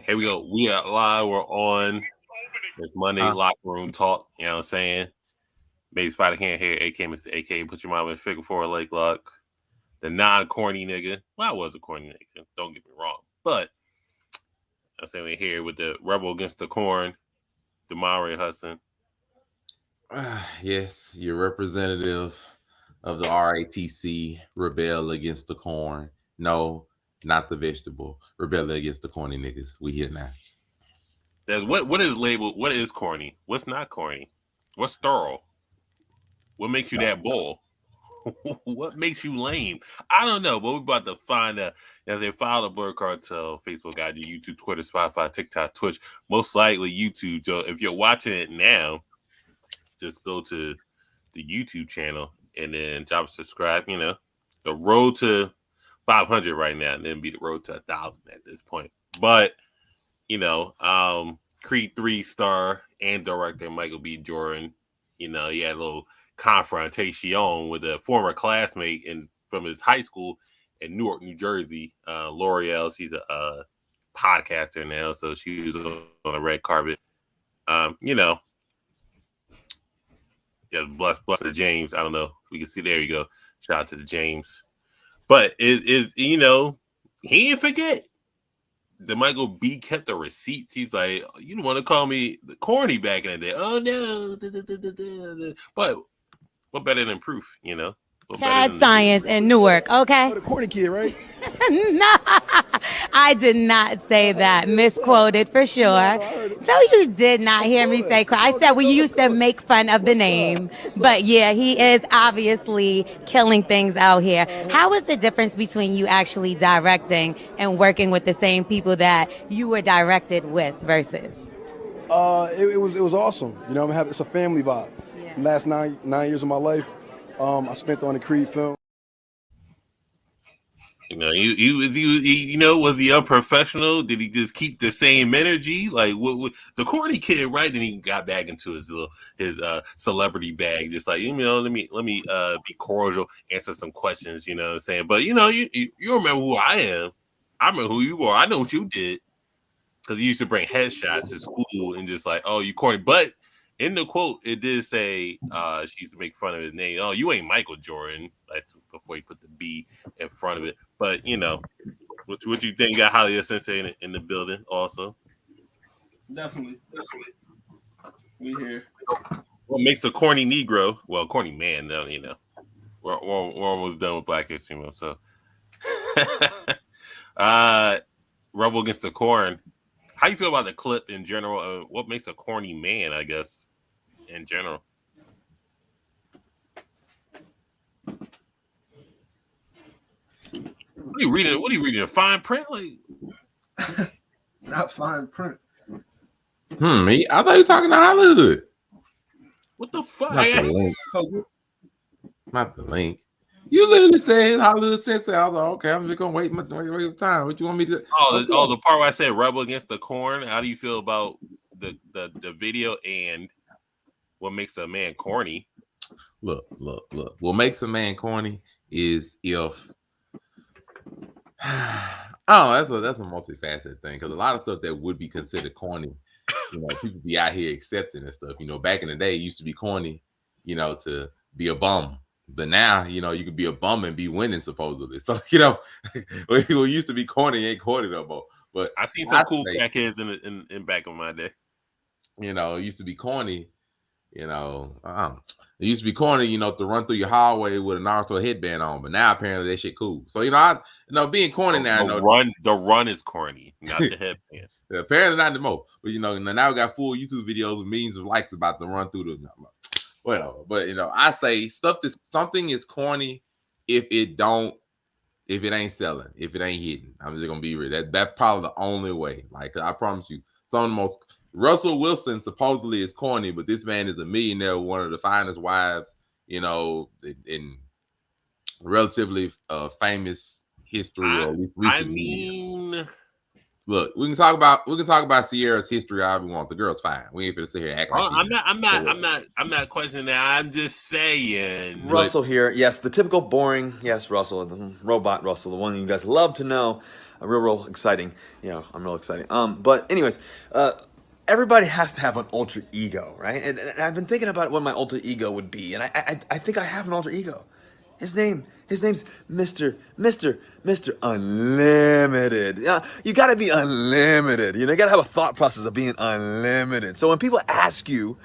Here we go. We are live. We're on. It's Monday Huh? locker room talk. You know what I'm saying? Maybe Spider can't hear. AK, Mr. AK, put your mom in figure four leg lock. The non-corny nigga. Well, I was a corny nigga. Don't get me wrong. But I'm saying we're here with the Rebel Against the Corn, Damari Hudson. Yes, your representative of the RATC rebel against the corn. No, not the vegetable. Rebel against the corny niggas. We here now. What is labeled? What is corny? What's not corny? What's thorough? What makes you that bull? What makes you lame? I don't know, but we're about to find out. As they follow the Blur Cartel, Facebook, IG, YouTube, Twitter, Spotify, TikTok, Twitch, most likely YouTube. So if you're watching it now, just go to the YouTube channel and then drop subscribe. You know, the road to 500 right now, and then be the road to 1,000 at this point. But you know, Creed 3 star and director Michael B. Jordan, you know, he had a little confrontation with a former classmate from his high school in Newark, New Jersey. L'Oreal, she's a podcaster now, so she was on a red carpet. You know, yeah, bless the James. I don't know. We can see there you go. Shout out to the James. But it is, you know, he didn't forget. The Michael B kept the receipts. He's like, you don't want to call me the corny back in the day. Oh no. But what better than proof, you know? What better Chad than Science in Newark, okay? Oh, the corny kid, right? No, I did not say that. Misquoted for sure. No, you did not hear me say. I said we used to make fun of the name, but yeah, he is obviously killing things out here. How is the difference between you actually directing and working with the same people that you were directed with versus? It was awesome. You know, it's a family vibe. Yeah. Last nine years of my life, I spent on the Creed film. You know, you know, was he unprofessional? Did he just keep the same energy? Like what the corny kid, right? Then he got back into his celebrity bag, just like, you know, let me be cordial, answer some questions, you know what I'm saying? But you know, you remember who I am. I remember who you are. I know what you did. Because he used to bring headshots to school and just like, oh, you corny. But in the quote, it did say she used to make fun of his name. Oh, you ain't Michael Jordan. Like before he put the B in front of it. But you know, what you think? Got Hollywood Sensei in the building also. Definitely. We here. What makes a corny Negro? Well, corny man. Though, you know, we're almost done with Black History Month. So, Rebel Against the Corn. How you feel about the clip in general? What makes a corny man, I guess, in general? What are you reading? What are you reading? A fine print? Like, Not fine print. Me? I thought you were talking to Hollywood. what the fuck? Not the link. Not the link. You literally said Hollywood Sensei. I was like, okay, I'm just gonna wait my time. What you want me to? The part where I said Rebel Against the Corn. How do you feel about the video and what makes a man corny? Look. What makes a man corny is if that's a multifaceted thing, because a lot of stuff that would be considered corny, you know, people be out here accepting and stuff. You know, back in the day, it used to be corny, you know, to be a bum. But now, you know, you could be a bum and be winning supposedly. So, you know, what used to be corny ain't corny no more. But I seen some cool crackheads in back of my day. You know, it used to be corny. You know, it used to be corny, you know, to run through your hallway with a Naruto headband on, but now apparently that shit cool. So, you know, being corny now. The run is corny, not the headband. Apparently not the most, but you know, now we got full YouTube videos with millions of likes about the run through the. Well, but you know, I say something is corny if it ain't selling, if it ain't hitting. I'm just gonna be real. That's probably the only way. Like, I promise you, some of the most. Russell Wilson supposedly is corny, but this man is a millionaire, one of the finest wives, you know, in relatively famous history or recent. I mean, Look, we can talk about Sierra's history all we want. The girl's fine. We ain't finna sit here and act like she's I'm not questioning that. I'm just saying. Russell here. Yes, the typical boring. Yes, Russell, the robot Russell, the one you guys love to know. Real exciting. I'm real exciting. But anyways, everybody has to have an alter ego, right? And I've been thinking about what my alter ego would be, and I think I have an alter ego. His name's Mr. Unlimited. You gotta be unlimited. You gotta have a thought process of being unlimited. So when people ask you,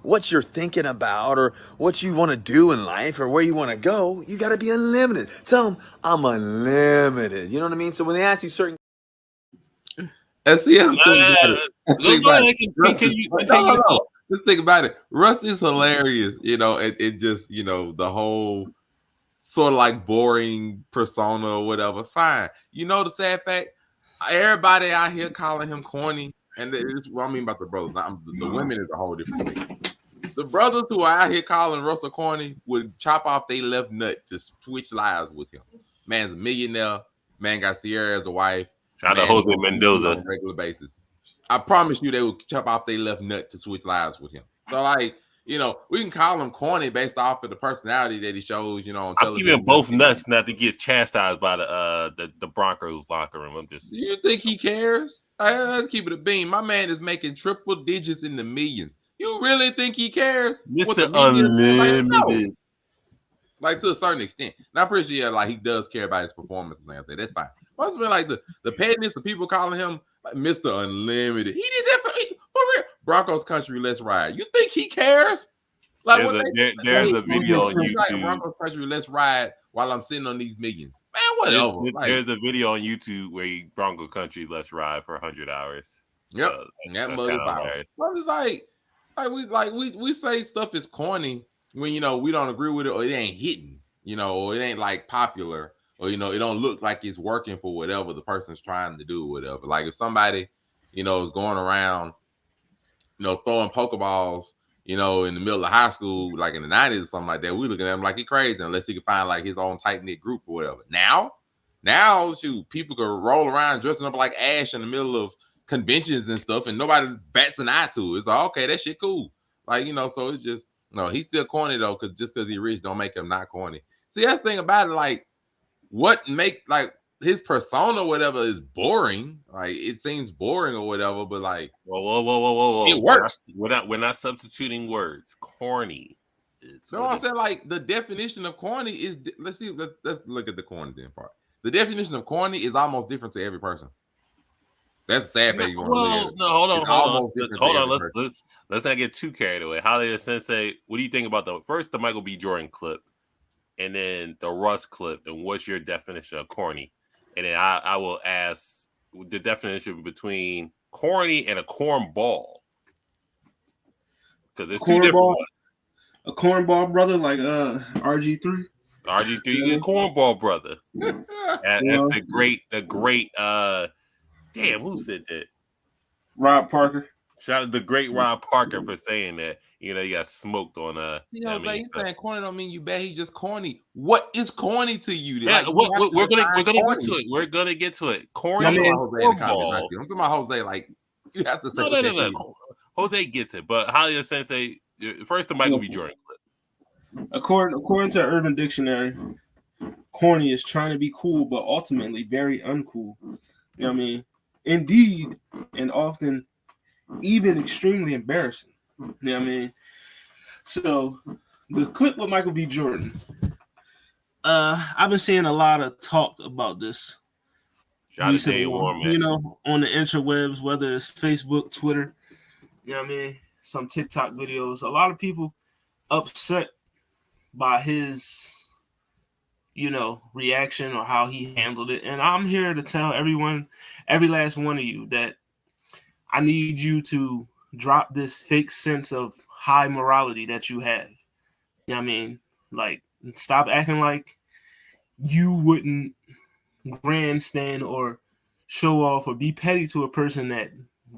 what you're thinking about or what you want to do in life or where you want to go, you gotta be unlimited. Tell them I'm unlimited. You know what I mean? So when they ask you certain Let's think about it. Let's think about it. Russ is hilarious, and just the whole sort of like boring persona or whatever. Fine. The sad fact, everybody out here calling him corny, and this is what I mean about the brothers. The women is a whole different thing. The brothers who are out here calling Russell corny would chop off their left nut to switch lives with him. Man's a millionaire. Man got Sierra as a wife. Shout out to Jose Mendoza on a regular basis. I promise you, they will chop off their left nut to switch lives with him. So, like, we can call him corny based off of the personality that he shows. On television. I'm keeping both nuts not to get chastised by the Broncos locker room. You think he cares? Let's keep it a beam. My man is making triple digits in the millions. You really think he cares? Mr. Unlimited. Like to a certain extent. And I'm pretty sure like he does care about his performance and everything. That's fine. But it's been like the pettiness of people calling him like Mr. Unlimited. He did that for real. Broncos country, let's ride. You think he cares? Like there's a video on YouTube. Like, Broncos country, let's ride while I'm sitting on these millions. Man, whatever. There's a video on YouTube where Bronco country, let's ride for 100 hours. Yep. That motherfucker. I'm just we say stuff is corny when we don't agree with it or it ain't hitting, or it ain't like popular, or it don't look like it's working for whatever the person's trying to do, whatever. Like if somebody, is going around, throwing Pokeballs, in the middle of high school, like in the 90s or something like that, we looking at him like he crazy unless he can find like his own tight knit group or whatever. Now, shoot, people could roll around dressing up like Ash in the middle of conventions and stuff, and nobody bats an eye to it. It's like, okay, that shit cool. Like, so it's just. No, he's still corny though, because just because he's rich don't make him not corny. See, that's the thing about it. Like, what make like his persona, or whatever, is boring. Like, it seems boring or whatever, but like, whoa, it works. We're not substituting words. Corny. No, I said like the definition of corny is. Let's look at the corny then part. The definition of corny is almost different to every person. That's a sad thing. Hold on. Let's not get too carried away. Holly Sensei, what do you think about the Michael B. Jordan clip, and then the Russ clip, and what's your definition of corny? And then I will ask the definition between corny and a cornball, because there's two different ones. A cornball brother like RG3. RG3 is a cornball brother. That's the great. Damn, who said that? Rob Parker. Shout out to the great Rob Parker for saying that. You got smoked on he's saying corny don't mean you bad. He just corny. What is corny to you? Yeah, like, we're gonna get to it. We're gonna get to it. Corny and cornball. I'm talking about Jose. Like you have to say no. Jose gets it, but Holly Sensei first the Michael B. Jordan clip. According to Urban Dictionary, corny is trying to be cool, but ultimately very uncool. You know what I mean? Indeed, and often even extremely embarrassing. You know what I mean? So the clip with Michael B. Jordan, I've been seeing a lot of talk about this recently, on the interwebs, whether it's Facebook, Twitter, you know what I mean, some TikTok videos. A lot of people upset by his reaction or how he handled it. And I'm here to tell everyone, every last one of you, that I need you to drop this fake sense of high morality that you have. You know what I mean? Like, stop acting like you wouldn't grandstand or show off or be petty to a person that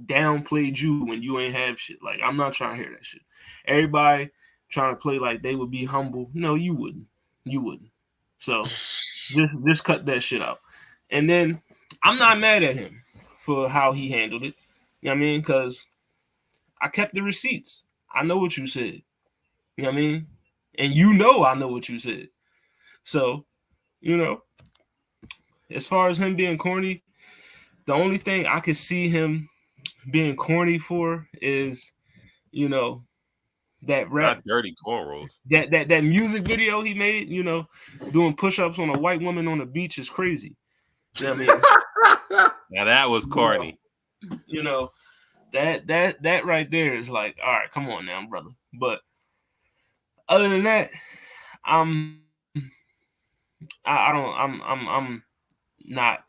downplayed you when you ain't have shit. Like, I'm not trying to hear that shit. Everybody trying to play like they would be humble. No, you wouldn't. You wouldn't. So just cut that shit out. And then I'm not mad at him for how he handled it. You know what I mean? Because I kept the receipts. I know what you said. You know what I mean? And I know what you said. So, as far as him being corny, the only thing I could see him being corny for is, that rap, Not dirty cornrows. that music video he made, doing push-ups on a white woman on the beach is crazy. You know what I mean? Now that was corny. That right there is like, all right, come on now, brother. But other than that, I'm not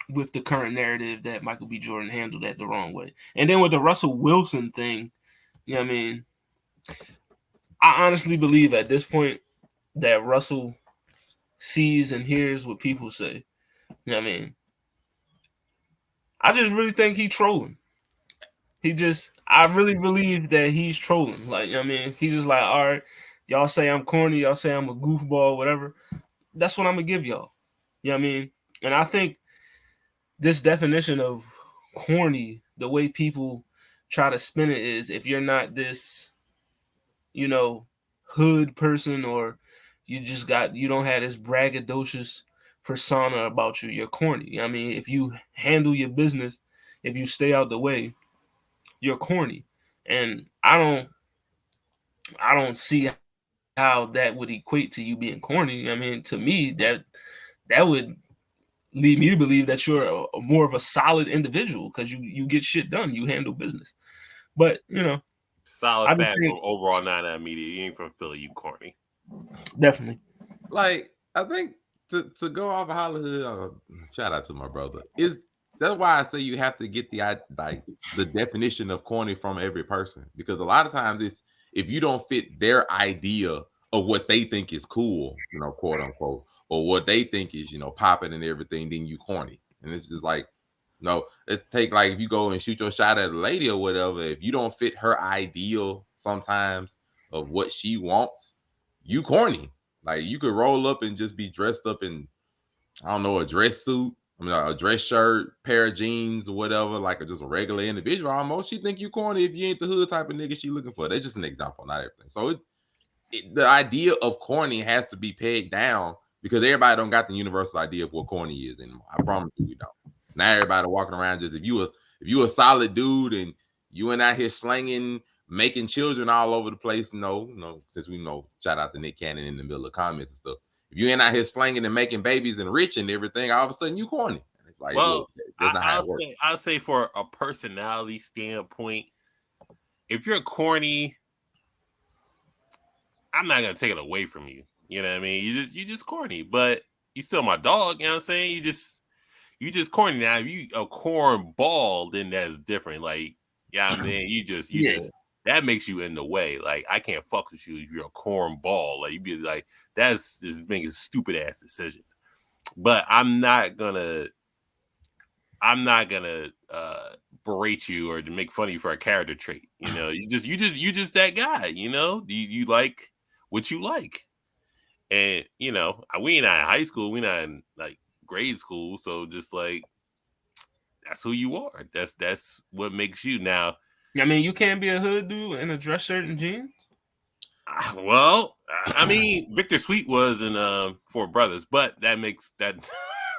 with the current narrative that Michael B. Jordan handled that the wrong way. And then with the Russell Wilson thing, you know what I mean? I honestly believe at this point that Russell sees and hears what people say. You know what I mean? I just really think he's trolling. I really believe that he's trolling. Like, you know what I mean? He's just like, all right, y'all say I'm corny, y'all say I'm a goofball, whatever. That's what I'm going to give y'all. You know what I mean? And I think this definition of corny, the way people try to spin it is, if you're not this, hood person, or you don't have this braggadocious persona about you, you're corny. You know what I mean? If you handle your business, if you stay out the way, you're corny. And I don't see how that would equate to you being corny. I mean, to me, that would lead me to believe that you're more of a solid individual, because you get shit done, you handle business. But solid I just fact think, from overall 99 media. You ain't from Philly, you corny. definitely. Like, I think to go off of Hollywood, shout out to my brother. That's why I say you have to get the definition of corny from every person, because a lot of times it's, if you don't fit their idea of what they think is cool, quote unquote, or what they think is, popping and everything, then you corny. And it's just like, no, let's take, like, if you go and shoot your shot at a lady or whatever, if you don't fit her ideal sometimes of what she wants, you corny. Like, you could roll up and just be dressed up in, I don't know, a dress suit, a dress shirt, pair of jeans or whatever, like just a regular individual almost. She think you corny if you ain't the hood type of nigga she looking for. That's just an example, not everything. So the idea of corny has to be pegged down, because everybody don't got the universal idea of what corny is anymore. I promise you, we don't. Now everybody walking around just, if you a solid dude and you ain't out here slanging, making children all over the place, since we know, shout out to Nick Cannon in the middle of comments and stuff. If you ain't out here slanging and making babies and rich and everything, all of a sudden you corny. It's like, Well, look, that's not how it works. I'll say for a personality standpoint, if you're corny, I'm not gonna take it away from you. You know what I mean? You just corny, but you still my dog. You know what I'm saying? You just corny. Now, if you a corn ball, then that's different. Like, yeah, I mean, you just that makes you in the way. Like, I can't fuck with you if you're a corn ball. Like, you be like, that's just making stupid ass decisions. But I'm not gonna berate you or to make fun of you for a character trait. You just that guy. You like what you like, and we ain't not in high school. We not in like grade school. So just like, that's who you are. That's what makes you. Now, I mean, you can't be a hood dude in a dress shirt and jeans. Well, I mean, Victor Sweet was in Four Brothers, but that makes that.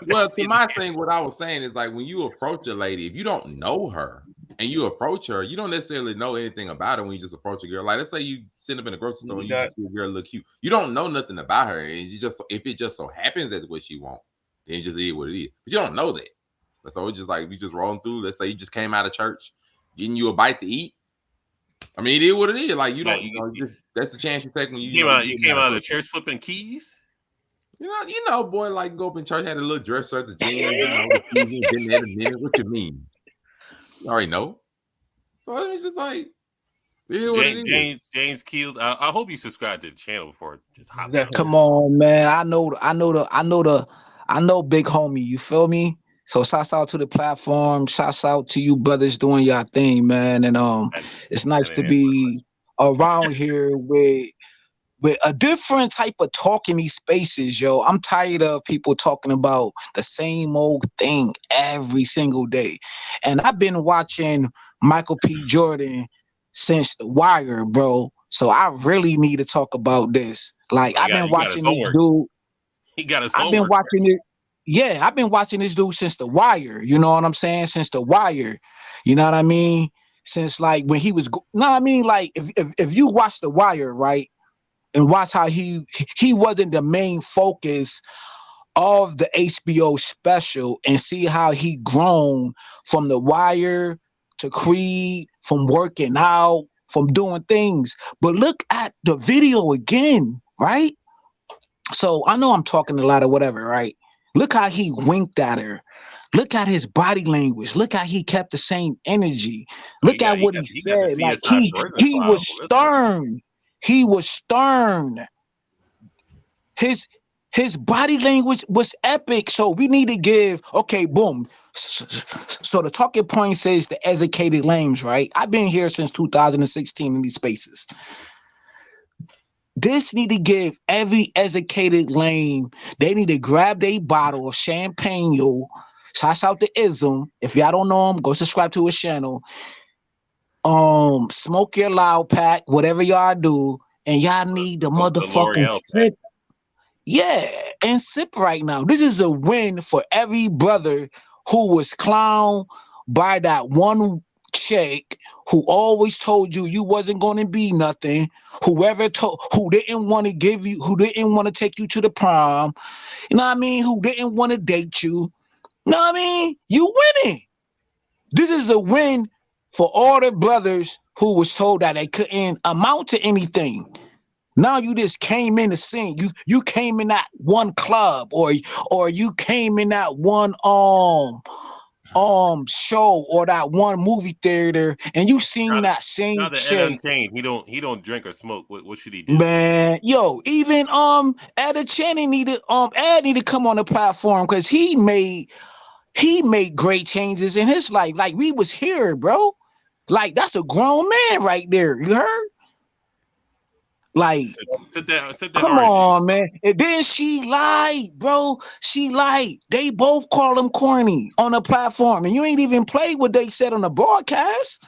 Well, to my thing, what I was saying is, like, when you approach a lady, if you don't know her and you approach her, you don't necessarily know anything about her when you just approach a girl. Like, let's say you sit up in the grocery store and you just see a girl look cute. You don't know nothing about her, and if it just so happens that's what she wants, then it just is what it is. But you don't know that. So it's just like, we just rolling through. Let's say you just came out of church, getting you a bite to eat. I mean, it is what it is. Like, that's the chance you take when you came out of the church flipping keys. Boy, like, go up in church, had a little dress shirt, the jeans, been there a minute. What you mean? You already know. So it's just like, James Keels. I hope you subscribe to the channel before just hop out. Come on, man. I know big homie. You feel me? So shouts out to the platform. Shouts out to you brothers doing your thing, man. And it's nice to be around here with with a different type of talk in these spaces, yo. I'm tired of people talking about the same old thing every single day. And I've been watching Michael P. Jordan since The Wire, bro. So I really need to talk about this. Like, Oh, I've been you got his watching this homework. dude. He got his I've been homework. watching it. Yeah, I've been watching this dude since The Wire. You know what I'm saying? Since The Wire. You know what I mean? Since like when he was, no, I mean, like if you watch The Wire, right, and watch how he wasn't the main focus of the HBO special, and see how he grown from The Wire to Creed, from working out, from doing things. But look at the video again, right? So I know I'm talking a lot of whatever, right? Look how he winked at her. Look at his body language. Look how he kept the same energy. Oh, Look at what he he got the said. Like CSI prison he was file for this one. stern. He was stern. His body language was epic. So we need to give, okay, boom. So the talking point says the educated lames, right? I've been here since 2016 in these spaces. This need to give every educated lame, they need to grab their bottle of champagne, yo. Shouts out to Ism. If y'all don't know him, go subscribe to his channel. Smoke your loud pack, whatever y'all do, and y'all need the The motherfucking L'Oreal sip. Yeah, and sip right now. This is a win for every brother who was clowned by that one chick who always told you you wasn't going to be nothing. Who didn't want to give you, who didn't want to take you to the prom. You know what I mean? Who didn't want to date you. You know what I mean? You winning. This is a win for all the brothers who was told that they couldn't amount to anything. Now you just came in to sing. You came in that one club, or you came in that one show, or that one movie theater, and you seen that Now same that Ed chick. Unchained, he don't drink or smoke. What should he do? Man, yo, even Ed Channing needed Ed need to come on the platform, because he made great changes in his life. Like, we was here, bro. Like, that's a grown man right there. You heard? Like, Sit that come orange on, juice. man. And then she lied, bro. She lied. They both call him corny on the platform, and you ain't even played what they said on the broadcast.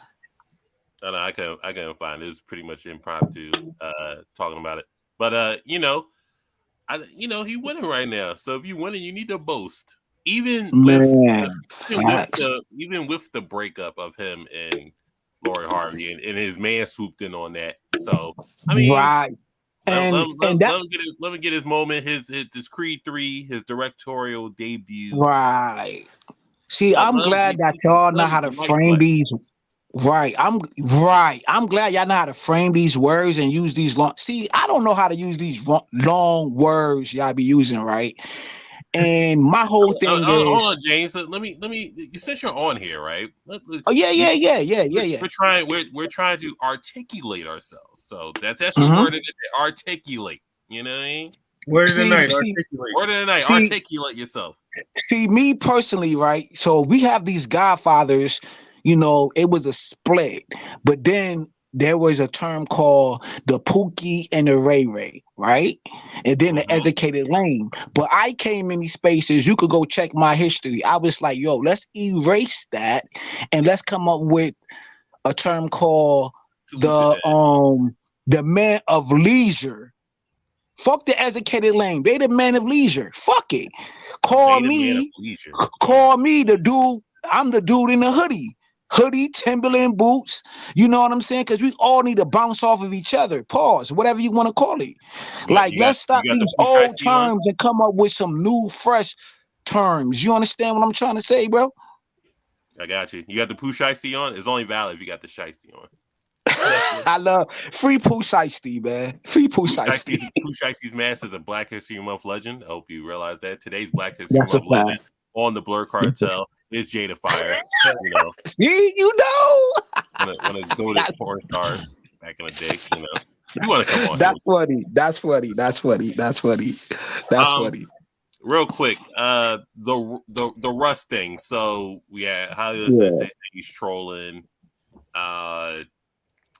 No, I can find it. It's pretty much impromptu talking about it. But he winning right now. So if you winning, you need to boast. Even Man, even with the breakup of him and Lori Harvey, and his man swooped in on that. So I mean, right. let him get his moment. His Creed 3, his directorial debut. Right. See, I'm glad that y'all know how to frame these. Right. I'm glad y'all know how to frame these words and use these long. See, I don't know how to use these long words y'all be using, right? And my whole thing is, hold on, James. Let me. Since you're on here, right? oh yeah. We're trying to articulate ourselves. So that's your Mhm. word of the day. Articulate. You know what I mean? Word of the night. Articulate. Word of the night. Articulate yourself. See, me personally, right? So we have these godfathers. You know, it was a split, but then there was a term called the Pookie and the Ray Ray, right? And then the educated lame. But I came in these spaces. You could go check my history. I was like, yo, let's erase that and let's come up with a term called the man of leisure. Fuck the educated lame. They the man of leisure. Fuck it. Call me the dude. I'm the dude in the hoodie, Timberland boots. You know what I'm saying? Because we all need to bounce off of each other. Pause, whatever you want to call it. Let's stop these old terms and come up with some new, fresh terms. You understand what I'm trying to say, bro? I got you. You got the Pooh Shiesty on? It's only valid if you got the Shiesty on. I love free Pooh Shiesty, man. Free Pooh Shiesty. Pooh Shiesty's mask is a Black History Month legend. I hope you realize that. Today's Black History Month legend on the Blur Cartel is Jada Fire. You know. See, you know. One of the goated porn stars back in the day, you know. You want to come on? That's funny. Real quick, the Russ thing. So we had Hollywood says he's trolling.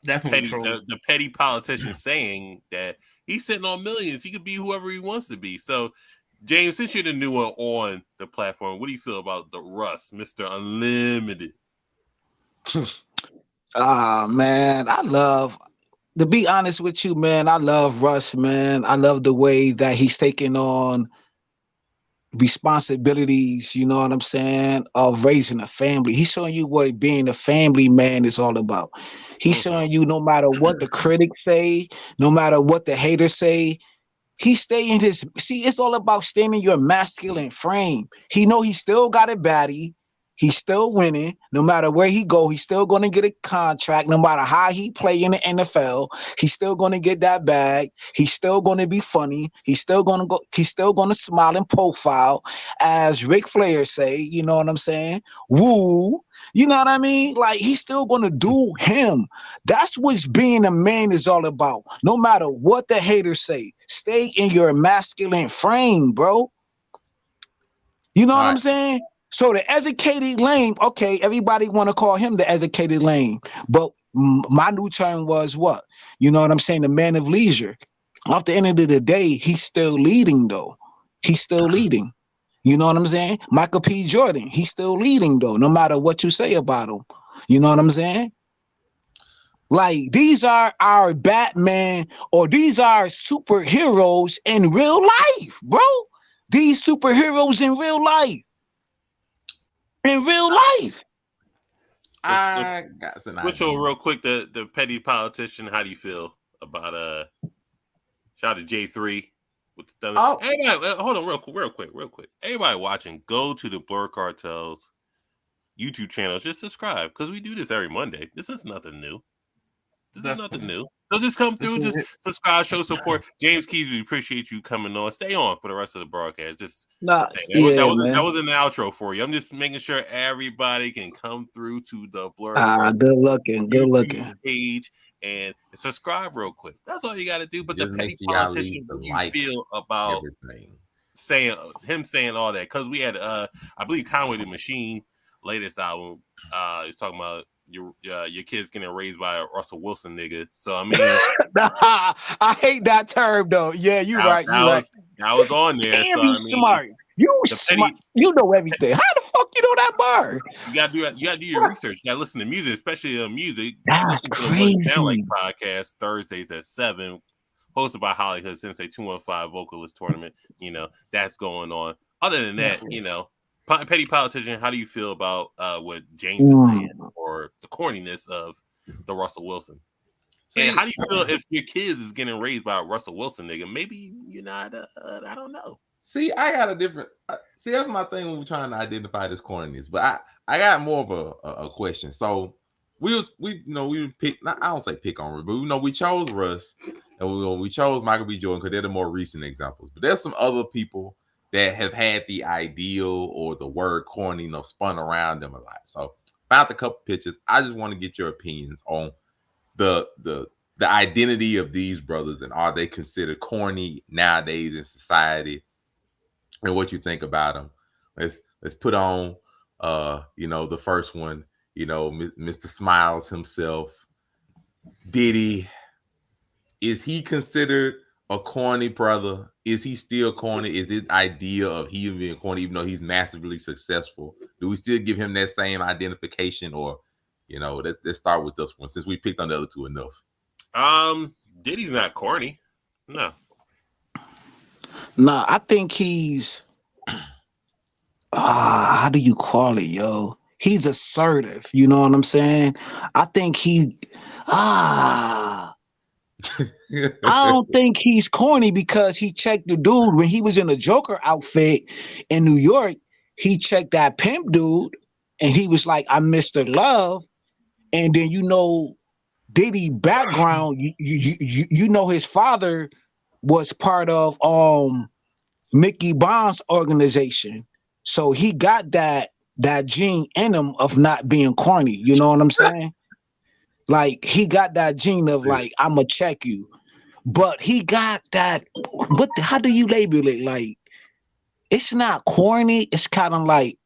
Definitely trolling. the petty politician saying that he's sitting on millions. He could be whoever he wants to be. So, James, since you're the new one on the platform, what do you feel about the Russ, Mr. Unlimited? Man, to be honest with you, man, I love Russ, man. I love the way that he's taking on responsibilities, you know what I'm saying, of raising a family. He's showing you what being a family man is all about. He's showing you no matter what the critics say, no matter what the haters say, he stay in his, see, it's all about staying in your masculine frame. He know he still got it baddie. He's still winning. No matter where he go, he's still going to get a contract. No matter how he play in the NFL, he's still going to get that bag. He's still going to be funny. He's still going to go. He's still going to smile and profile, as Ric Flair say. You know what I'm saying? Woo. You know what I mean? Like, he's still going to do him. That's what being a man is all about. No matter what the haters say, stay in your masculine frame, bro. You know what I'm saying? So the educated lame, okay, everybody want to call him the educated lame. But my new term was what? You know what I'm saying? The man of leisure. At the end of the day, he's still leading, though. He's still leading. You know what I'm saying? Michael P. Jordan, he's still leading, though, no matter what you say about him. You know what I'm saying? Like, these are our Batman, or these are superheroes in real life, bro. These superheroes in real life. In real life. I got some Switch over real quick. The petty politician. How do you feel about shout out to J3 with the thunder? Oh. Everybody, hold on, real quick. Everybody watching, go to the Blur Cartel's YouTube channels. Just subscribe, because we do this every Monday. This is nothing new. So just come through, just subscribe, show support. James Keys, we appreciate you coming on. Stay on for the rest of the broadcast. Just that was an outro for you. I'm just making sure everybody can come through to the Blur good looking page and subscribe real quick. That's all you got to do. But just the petty politician, what you feel about saying all that? Because we had I believe Conway the Machine latest album. He's talking about your kids getting raised by a Russell Wilson nigga. So I mean, I hate that term though. Yeah, you right. That was on there. Damn, so, I mean, smart. You smart. You know everything. How the fuck you know that bar? You gotta do your research. You gotta listen to music, especially music. That's crazy. Sound Like podcast Thursdays at 7, hosted by Hollywood Sensei 215 Vocalist Tournament. You know that's going on. Other than that, you know. Petty politician, how do you feel about what James is saying, or the corniness of the Russell Wilson? And how do you feel if your kids is getting raised by a Russell Wilson nigga? Maybe you're not. I don't know. See, I got a different. See, that's my thing when we're trying to identify this corniness. But I got more of a question. So we pick. I don't say pick on, but we chose Russ and we chose Michael B. Jordan because they're the more recent examples. But there's some other people that have had the ideal or the word corny, spun around them a lot. So found a couple pictures. I just want to get your opinions on the identity of these brothers, and are they considered corny nowadays in society, and what you think about them. Let's put on the first one, Mr. Smiles himself. Diddy, is he considered a corny brother? Is he still corny? Is his idea of him being corny, even though he's massively successful? Do we still give him that same identification, or let's start with this one since we picked on the other two enough. Diddy's not corny. No. Nah, I think he's how do you call it, yo? He's assertive, you know what I'm saying? I think I don't think he's corny because he checked the dude when he was in a Joker outfit in New York. He checked that pimp dude and he was like, I'm Mr. Love. And then Diddy background, his father was part of Mickey Bond's organization. So he got that gene in him of not being corny. You know what I'm saying? Like, he got that gene of like, I'm gonna check you. But he got that, how do you label it? Like, it's not corny. It's kind of like,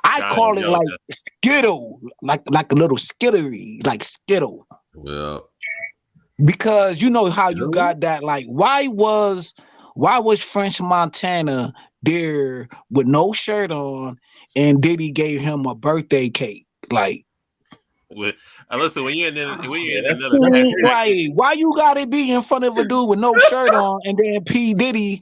I China, call it like Angelica. Skittle, like a little skittery, like Skittle. Well, Because you know how you got that, like, why was French Montana there with no shirt on and Diddy gave him a birthday cake? Like, Listen, when you're in that's another that's tax crazy. bracket, right, why you gotta be in front of a dude with no shirt on and then P. Diddy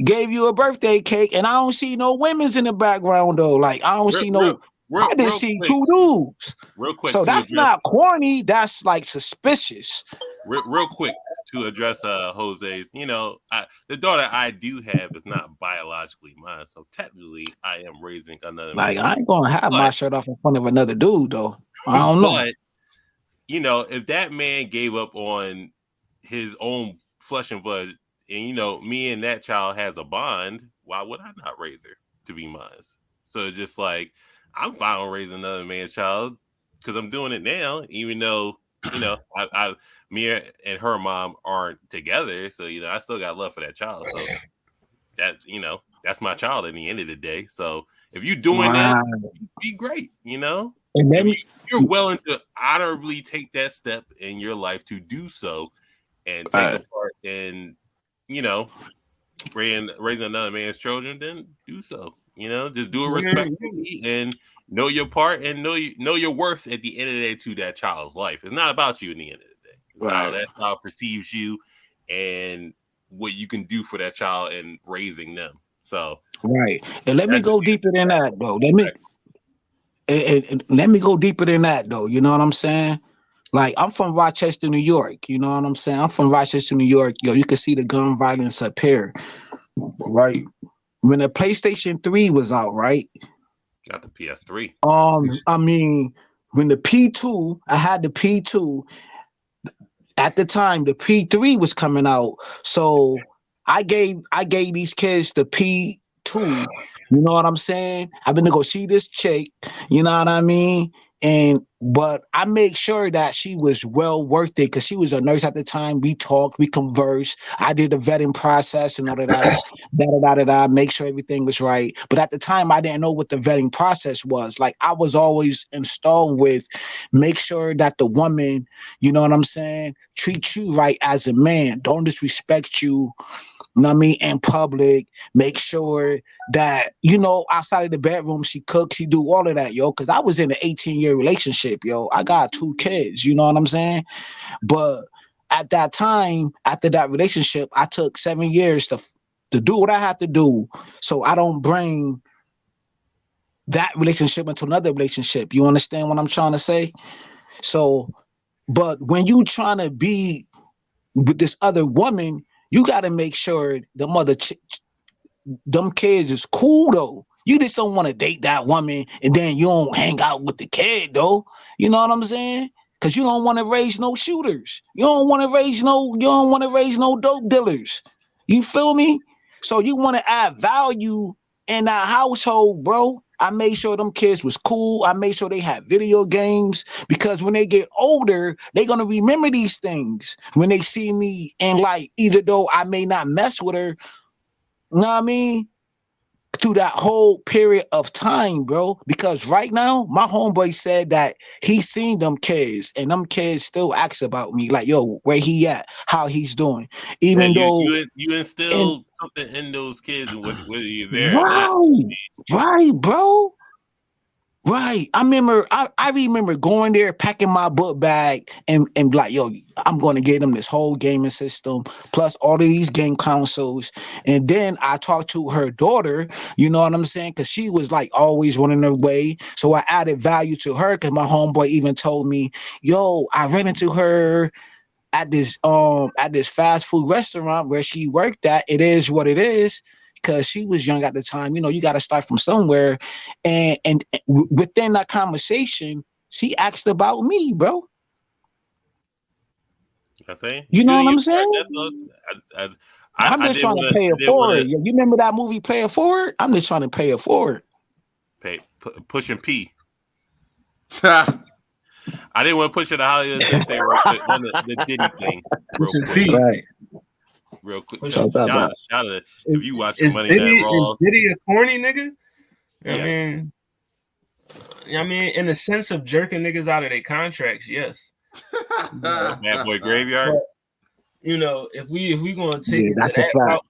gave you a birthday cake and I don't see no women's in the background though. Like, I don't real, see real, no, I just see two dudes. real quick So to that's address, not corny, that's like suspicious. real quick to address Jose's. The daughter I do have is not biologically mine, so technically I am raising another Like, man's I ain't gonna have my But, shirt off in front of another dude though. I don't know. but if that man gave up on his own flesh and blood, and me and that child has a bond, why would I not raise her to be mine? So it's just like I'm fine with raising another man's child because I'm doing it now, even though me and her mom aren't together. So I still got love for that child. So that's my child at the end of the day. So if you're doing that, be great. And then, If you're willing to honorably take that step in your life to do so and take a part in, raising another man's children, then do so. Just do it respectfully and know your part and know your worth at the end of the day to that child's life. It's not about you in the end of the day. It's how that child perceives you and what you can do for that child and raising them. So right. And let me go deeper than that though. Let me go deeper than that though. You know what I'm saying? Like, I'm from Rochester, New York. You know what I'm saying? I'm from Rochester, New York. Yo, you can see the gun violence up here. Right. When the PlayStation 3 was out, right? Not the PS3. I mean, when the P2, I had the P2. At the time, the P3 was coming out. So I gave these kids the P2. You know what I'm saying? I've been to go see this chick. You know what I mean? But I made sure that she was well worth it because she was a nurse at the time. We talked, we conversed. I did the vetting process and all of that. Make sure everything was right. But at the time, I didn't know what the vetting process was. Like, I was always installed with make sure that the woman, you know what I'm saying, treat you right as a man. Don't disrespect you. You know what I mean? In public, make sure that, outside of the bedroom, she cooks, she do all of that, yo. Because I was in an 18-year relationship, yo. I got 2 kids, you know what I'm saying? But at that time, after that relationship, I took 7 years to do what I had to do so I don't bring that relationship into another relationship. You understand what I'm trying to say? So, but when you trying to be with this other woman, you got to make sure them kids is cool though. You just don't want to date that woman and then you don't hang out with the kid though. You know what I'm saying? Because you don't want to raise no shooters. You don't want to raise no dope dealers. You feel me? So you want to add value in that household, bro. I made sure them kids was cool. I made sure they had video games because when they get older, they're going to remember these things. When they see me and like, either though I may not mess with her, you know what I mean? Through that whole period of time, bro. Because right now, my homeboy said that he seen them kids and them kids still asks about me. Like, yo, where he at? How he's doing? Even though you instill something in those kids, whether you're there or not. Right, bro. Right. I remember going there, packing my book bag and like, yo, I'm going to get them this whole gaming system, plus all of these game consoles. And then I talked to her daughter, you know what I'm saying? Because she was like always running her way. So I added value to her because my homeboy even told me, yo, I ran into her at this fast food restaurant where she worked at. It is what it is. Because she was young at the time, you got to start from somewhere, and within that conversation, she asked about me, bro. I'm saying, you know what I'm saying? I'm just trying to pay it forward. You remember that movie, Pay It Forward? I'm just trying to pay it forward. Pushing P. I didn't want to push it to Hollywood and say real quick, the Diddy thing, real quick. Right. Real quick, shout out if you watch Money Diddy, Man Raw. Is Diddy a corny nigga? Yes. I mean, I mean, in the sense of jerking niggas out of their contracts, yes. Bad Boy Graveyard. But, if we gonna take Yeah, it to that's a that fact. route,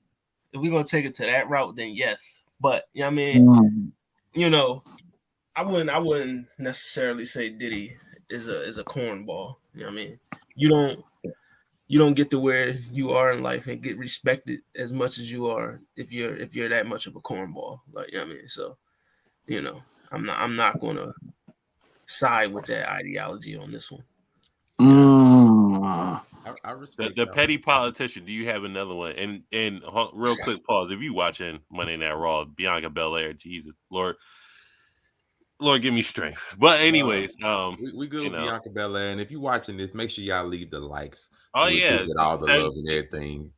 if we're gonna take it to that route, then yes. But I mean, I wouldn't necessarily say Diddy is a cornball. You know what I mean? You don't get to where you are in life and get respected as much as you are if you're that much of a cornball. Like, you know what I mean? So, I'm not gonna side with that ideology on this one. I respect The that petty one. politician. Do you have another one? And real quick pause. If you watching Monday Night Raw, Bianca Belair, Jesus Lord, give me strength. But anyways, We good with Bianca Belair, and if you're watching this, make sure y'all leave the likes. Oh We yeah, appreciate all the love and everything.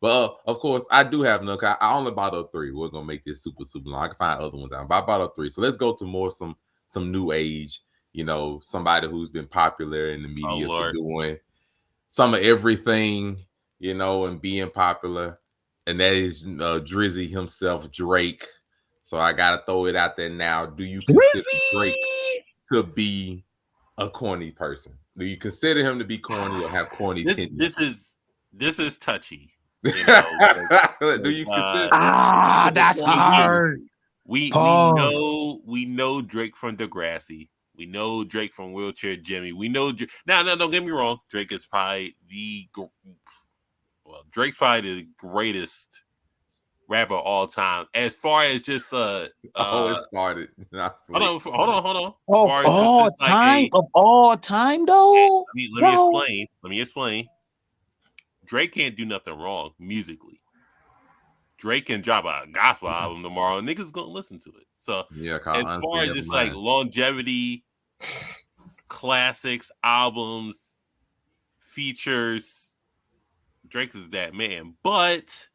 Well, of course, I do have no. I only bought up 3. We're gonna make this super long. I can find other ones out, but I bought up 3. So let's go to more some new age. Somebody who's been popular in the media for doing some of everything. And being popular, and that is Drizzy himself, Drake. So I gotta throw it out there now. Do you consider Drake to be a corny person? Do you consider him to be corny or have corny tendencies? This is touchy. Do you consider? That's hard. We know Drake from Degrassi. We know Drake from Wheelchair Jimmy. We know now. Don't get me wrong. Drake is probably Drake's probably the greatest rapper of all time. As far as just it started. Hold on. Of all time though. Let me explain. Drake can't do nothing wrong musically. Drake can drop a gospel album tomorrow, and niggas gonna listen to it. So as far as just like longevity, classics, albums, features, Drake is that man. But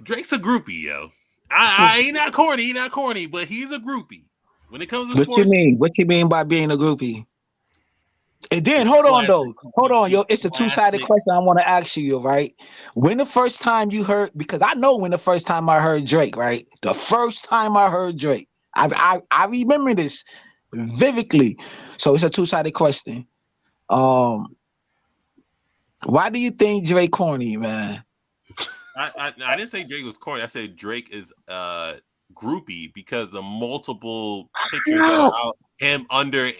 Drake's a groupie, yo. I ain't not corny, but he's a groupie. When it comes to sports, What you mean by being a groupie? And then hold on, yo. It's a two-sided question I want to ask you, right? When the first time you heard, because I know when the first time I heard Drake, right? The first time I heard Drake, I remember this vividly. So it's a two-sided question. Why do you think Drake corny, man? I didn't say Drake was corny. I said Drake is groupie because the multiple pictures of him under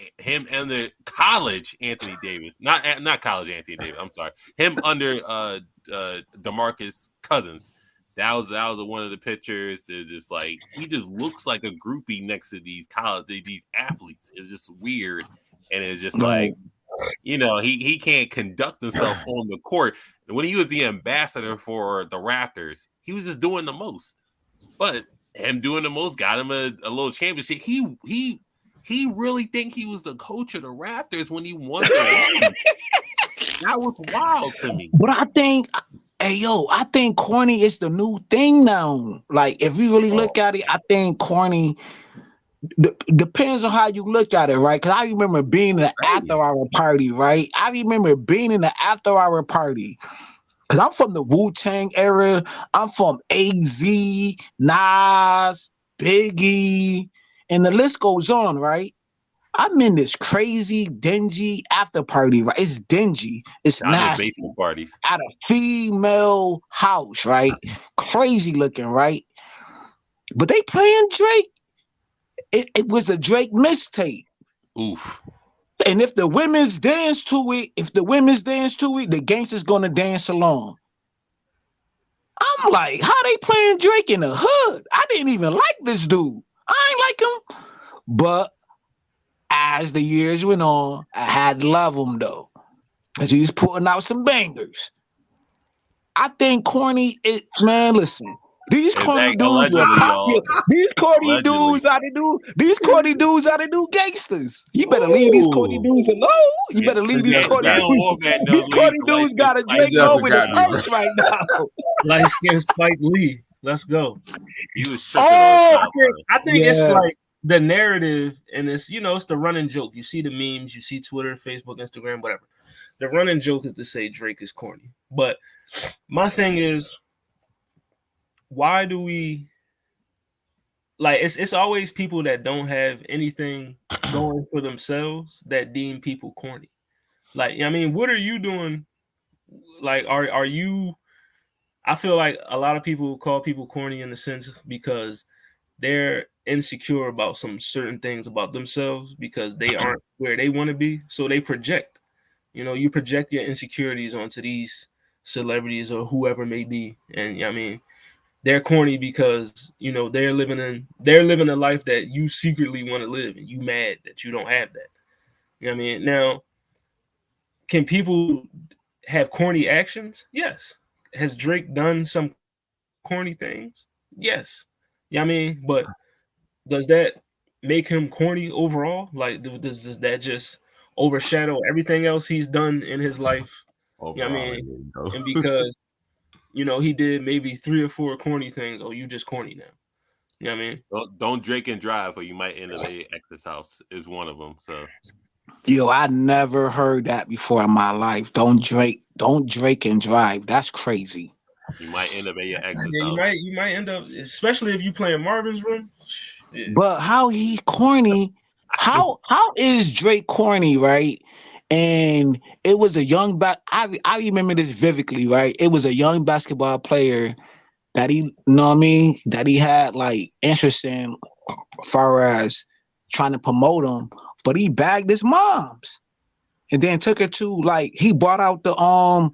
college Anthony Davis, not college Anthony Davis. I'm sorry, him under DeMarcus Cousins. That was one of the pictures. It's just like he just looks like a groupie next to these athletes. It's just weird, and it's just like he can't conduct himself on the court. When he was the ambassador for the Raptors, he was just doing the most, but him doing the most got him a little championship. He really think he was the coach of the Raptors when he won the ring. That was wild to me. But I think, I think corny is the new thing now. Like, if you really look at it, I think corny depends on how you look at it, right? Because I remember being in an after-hour party, right? I remember being in an after-hour party. Because I'm from the Wu-Tang era. I'm from AZ, Nas, Biggie, and the list goes on, right? I'm in this crazy, dingy after party, right? It's dingy. It's nasty. Basement parties. At a female house, right? Crazy looking, right? But they playing Drake. It was a Drake mixtape. Oof. And if the women's dance to it, the gangsters gonna dance along. I'm like, how they playing Drake in the hood? I didn't even like this dude. I ain't like him. But as the years went on, I had to love him though. Because he was putting out some bangers. I think corny, listen. These corny dudes were popular. These corny dudes out to do gangsters. You better leave these corny dudes alone. You better leave these corny dudes. These corny dudes got a Drake low with a purse right now. Light skin Spike Lee. Let's go. He was I think it's like the narrative, and it's it's the running joke. You see the memes, you see Twitter, Facebook, Instagram, whatever. The running joke is to say Drake is corny. But my thing is, why do we like it's always people that don't have anything going for themselves that deem people corny. Like, I mean, what are you doing? Like, are you? I feel like a lot of people call people corny in the sense because they're insecure about some certain things about themselves because they aren't where they want to be. So they project. You project your insecurities onto these celebrities or whoever may be, and I mean, they're corny because they're living a life that you secretly want to live, and you mad that you don't have that. You know what I mean? Now, can people have corny actions? Yes. Has Drake done some corny things? Yes. Yeah, I mean, but does that make him corny overall? Like, does that just overshadow everything else he's done in his life? Yeah, I Overall, mean, you know. and because he did maybe 3 or 4 corny things. Oh, you just corny now. You know what I mean? Don't drink and drive, or you might end up at your ex's house. Is one of them. So Yo, I never heard that before in my life. Don't Drake and drive. That's crazy. you might end up at your ex's Yeah, you house. might you might end up, especially if you play in Marvin's Room. Yeah. But how he corny? How is Drake corny, right? And it was a young I remember this vividly, right? It was a young basketball player that he, you know what I mean, that he had like interest in, far as trying to promote him, but he bagged his mom's and then took her to, like, he bought out the whole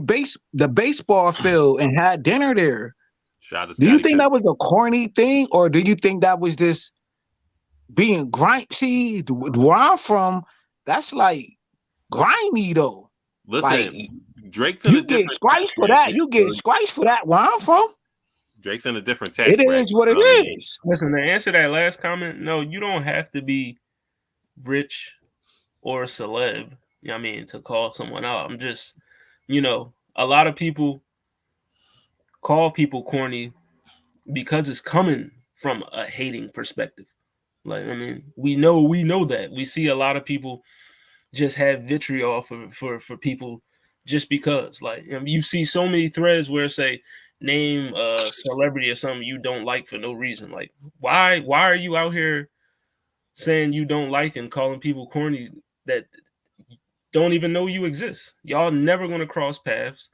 the baseball field and had dinner there. Shout out to Do you Scottie think Pippen. that was a corny thing, or do you think that was just being grimy? See, where I'm from, that's like grimy though. Like, Listen, Drake's in a you get different scratched tax for that. bracket. You get So scratched for that where I'm from. Drake's in a different It tax is bracket. what it So, I mean, is. Listen, to answer that last comment, no, you don't have to be rich or a celeb. You know what I mean, to call someone out. I'm just, a lot of people call people corny because it's coming from a hating perspective. Like, I mean, we know that. We see a lot of people just have vitriol for people just because. Like, you see so many threads where say name a celebrity or something you don't like for no reason. Like, why are you out here saying you don't like and calling people corny that don't even know you exist? Y'all never gonna cross paths.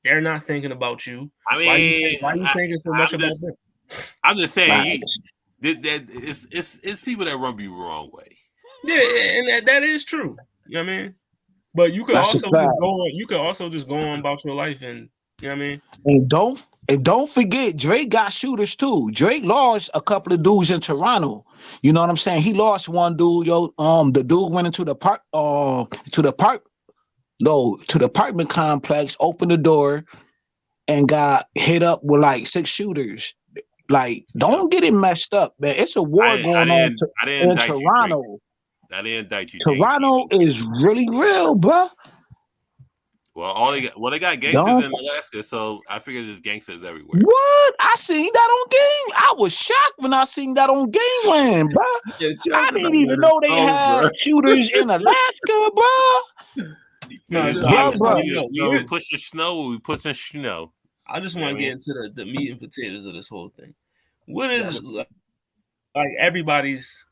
They're not thinking about you. I Why you mean, why you thinking so much I'm about just, them? I'm just Like, saying, that it's people that run you the wrong way. Yeah, and that is true. You know what I mean? But you could that's a also fact. just go on. You could also just go on about your life, and you know what I mean. And don't forget, Drake got shooters too. Drake lost a couple of dudes in Toronto. You know what I'm saying? He lost one dude, yo. The dude went into the park, to the park, no, to the apartment complex, opened the door, and got hit up with like 6 shooters. Like, Yeah, don't get it messed up, man. It's a war going on I didn't in indict you, Drake. Toronto. I didn't indict you, James. Toronto is really real, bruh. Well, they got gangsters Don't. in Alaska, so I figured there's gangsters everywhere. What? I seen that on game. I was shocked when I seen that on Gangland, bruh. Yeah, I jumping didn't on even that know they stove, had bro. shooters in Alaska, bruh. We No, just so I get Bruh, just bruh. want to know. we push the snow, we push the snow. I just You know want what to I get mean? into the meat and potatoes of this whole thing. What is That's like everybody's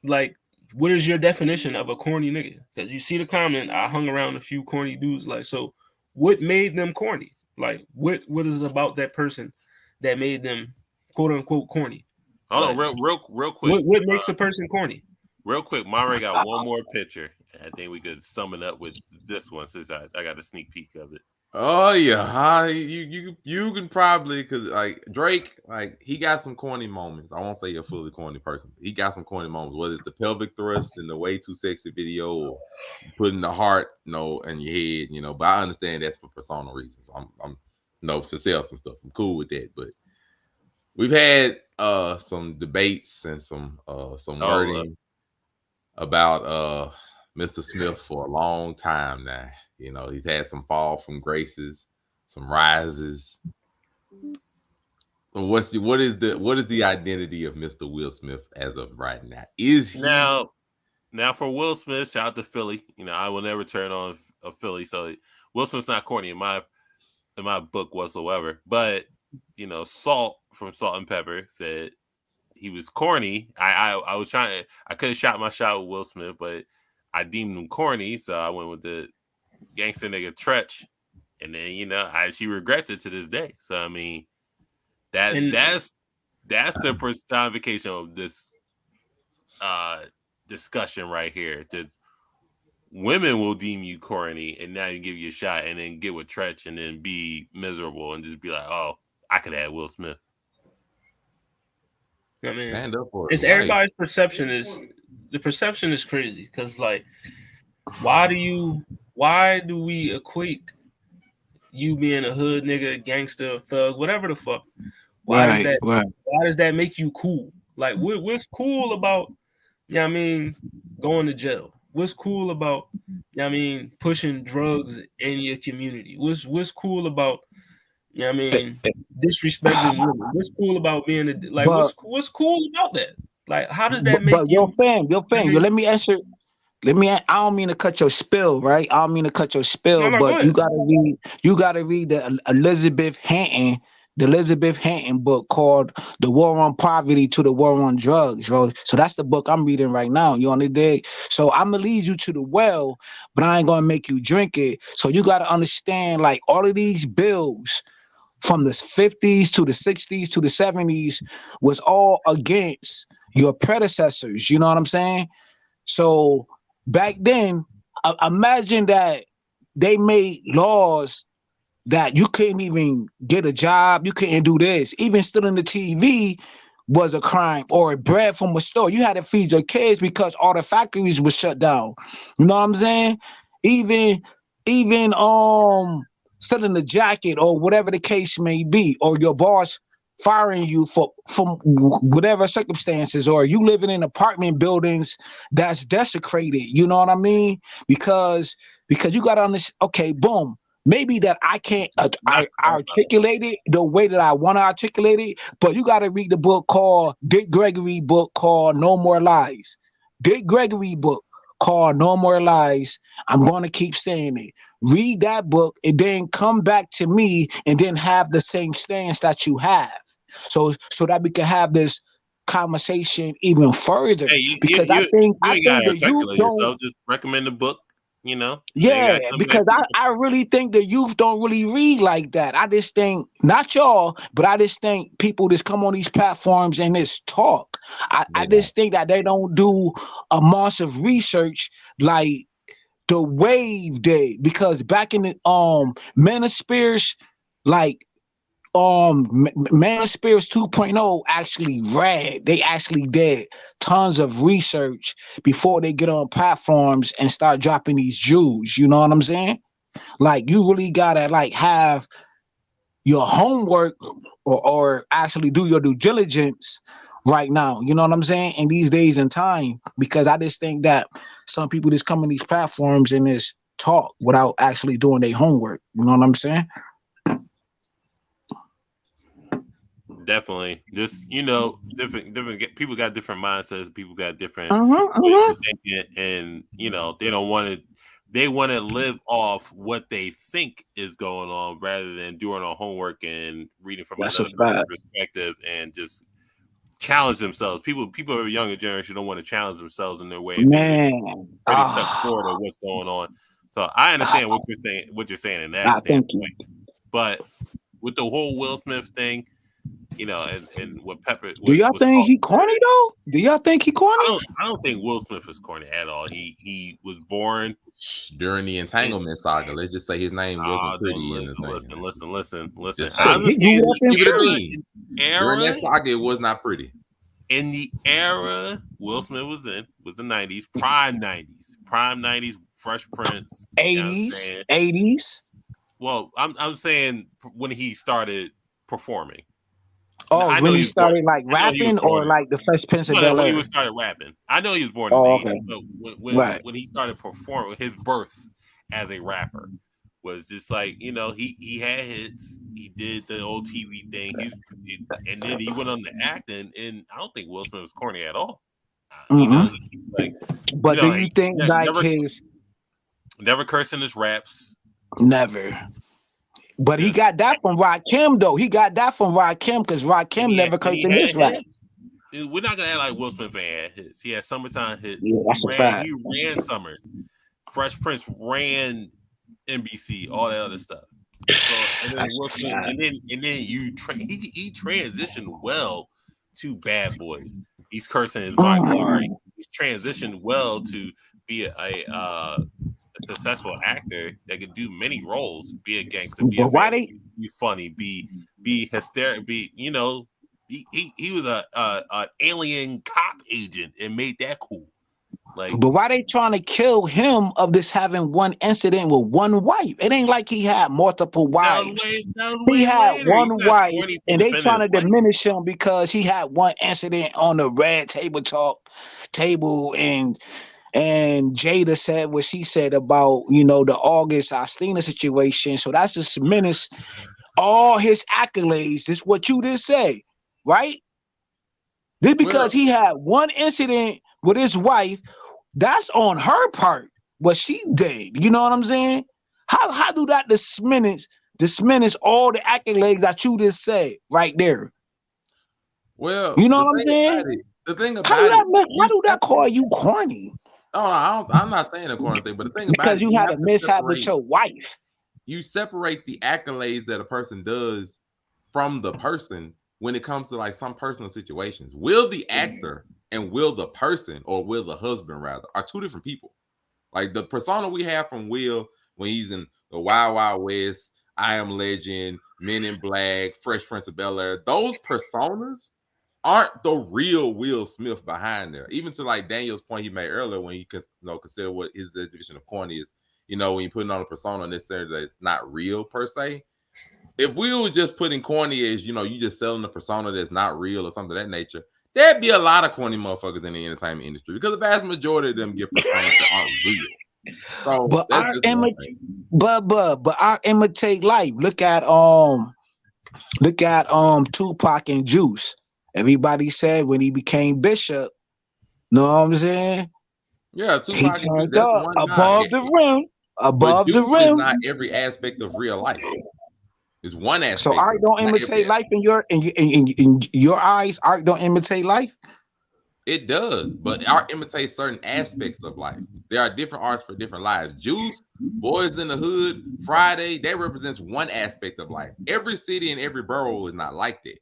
like? What is your definition of a corny nigga? Because you see the comment, I hung around a few corny dudes. Like, so what made them corny? Like, what is it about that person that made them quote unquote corny? Hold on, Like, real quick. what makes a person corny? Real quick, Monterey got one more picture. I think we could sum it up with this one since I got a sneak peek of it. Oh yeah, you can probably, because like Drake, like he got some corny moments. I won't say you're fully corny person. He got some corny moments, whether it's the pelvic thrust in the way too sexy video or putting the heart, in your head, But I understand that's for personal reasons. I'm to sell some stuff. I'm cool with that. But we've had some debates and some Oh, wording about Mr. Smith for a long time now. He's had some fall from graces, some rises. So what is the identity of Mr. Will Smith as of right now? Is he now for Will Smith, shout out to Philly. I will never turn on a Philly, so Will Smith's not corny in my book whatsoever. But Salt from Salt and Pepper said he was corny. I was trying. I could have shot my shot with Will Smith, but I deemed him corny, so I went with the gangster nigga Tretch. And then she regrets it to this day. So I mean, that's the personification of this discussion right here. Just women will deem you corny, and now you give you a shot, and then get with Tretch, and then be miserable, and just be like, "Oh, I could have Will Smith." I mean, stand up for it. It's everybody's perception is the perception is crazy because like, why do we equate you being a hood nigga, gangster, thug, whatever the fuck? Why does that make you cool? Like, what's cool about, going to jail? What's cool about, pushing drugs in your community? What's cool about, disrespecting women? What's cool about being what's cool about that? Like, how does that make you? Your fam, let me answer. I don't mean to cut your spill, right? I don't mean to cut your spill, No, but you gotta read the Elizabeth Hinton book called The War on Poverty to the War on Drugs, bro. So that's the book I'm reading right now. You on the dig? So I'm gonna lead you to the well, but I ain't gonna make you drink it. So you gotta understand, like, all of these bills from the 50s to the 60s to the 70s was all against your predecessors. You know what I'm saying? So back then, imagine that they made laws that you couldn't even get a job, you couldn't do this. Even stealing the TV was a crime, or bread from a store. You had to feed your kids because all the factories were shut down. You know what I'm saying? Even selling the jacket or whatever the case may be, or your boss firing you from whatever circumstances, or you living in apartment buildings that's desecrated. You know what I mean? Because you got to understand. Okay, boom. Maybe that I can't articulate it the way that I want to articulate it, but you got to read the book called Dick Gregory book called No More Lies. Dick Gregory book called No More Lies. I'm going to keep saying it. Read that book and then come back to me and then have the same stance that you have. So that we can have this conversation even further. Hey, because you I think ain't gotta that you articulate don't. yourself. Just recommend the book. Yeah, because I really think the youth don't really read like that. I just think, not y'all, but I just think people just come on these platforms and just talk. I just think that they don't do a month of research like the Wave did. Because back in the Men of Spears, like Man of Spirits 2.0 they actually did tons of research before they get on platforms and start dropping these jewels. You know what I'm saying? Like, you really gotta like have your homework or actually do your due diligence right now. You know what I'm saying? In these days and time, because I just think that some people just come on these platforms and just talk without actually doing their homework. You know what I'm saying? Definitely. Just different people got different mindsets. People got different ways of thinking, and they don't want to. They want to live off what they think is going on rather than doing our homework and reading from another perspective and just challenge themselves. People of a younger generation don't want to challenge themselves in their way of being pretty stuck forward of what's going on. So I understand what you're saying in that standpoint. But with the whole Will Smith thing, and what Pepper. Do y'all think he corny though? Do y'all think he corny? I don't think Will Smith is corny at all. He was born during the entanglement saga. Let's just say his name wasn't pretty in the thing. Listen. During that saga, it was not pretty. In the era Will Smith was in, was the 90s, prime 90s, Fresh Prince, 80s. Well, I'm saying when he started performing. Oh, when he started like rapping, or like the Fresh Prince of Bel-Air? When he started rapping. I know he was born in the 80s, but when he started performing, his birth as a rapper was just like, he had hits, he did the old TV thing, and then he went on to acting, and I don't think Will Smith was corny at all. But do you think like never cursing his raps? Never. But he got that from Rakim though. He got that from Rakim because Rakim never cursed in his rap. We're not gonna act like Will Smith ain't had hits. He had summertime hits. Yeah, that's a fact. He ran Summers. Fresh Prince ran NBC, all that other stuff. So and then Will Smith, and then he transitioned well to Bad Boys. He's cursing his bodyguard. He's transitioned well to be a successful actor that could do many roles, be a gangster, be be funny, be hysterical, he was a alien cop agent and made that cool. Like, but why they trying to kill him of this having one incident with one wife? It ain't like he had multiple wives. He had one wife, and they trying to diminish him because he had one incident on the red table, and Jada said what she said about the August Alsina situation. So that's just diminish all his accolades. This is what you just say, right? This because he had one incident with his wife. That's on her part, what she did. You know what I'm saying? How do that diminish all the accolades that you just said right there? Well, you know what I'm saying? The thing about how do that call you corny? Oh, I'm not saying a corny thing, but the thing about because you had a mishap with your wife. You separate the accolades that a person does from the person when it comes to like some personal situations. Will the actor and will the person, or will the husband rather, are two different people. Like the persona we have from Will when he's in the Wild Wild West, I Am Legend, Men in Black, Fresh Prince of Bel-Air, those personas aren't the real Will Smith behind there. Even to like Daniel's point he made earlier when he consider what his definition of corny is, when you're putting on a persona necessarily that it's not real per se. If we were just putting corny as, you just selling a persona that's not real or something of that nature, there'd be a lot of corny motherfuckers in the entertainment industry because the vast majority of them get personas that aren't real. So, but I imitate life. Look at Tupac and Juice. Everybody said when he became Bishop, know what I'm saying? Yeah, Tupac he turned up above the rim. Above the rim. Is not every aspect of real life. It's one aspect. So art don't imitate life in your eyes. Art don't imitate life. It does, but art imitates certain aspects of life. There are different arts for different lives. Juice, Boys in the Hood, Friday, that represents one aspect of life. Every city and every borough is not like that.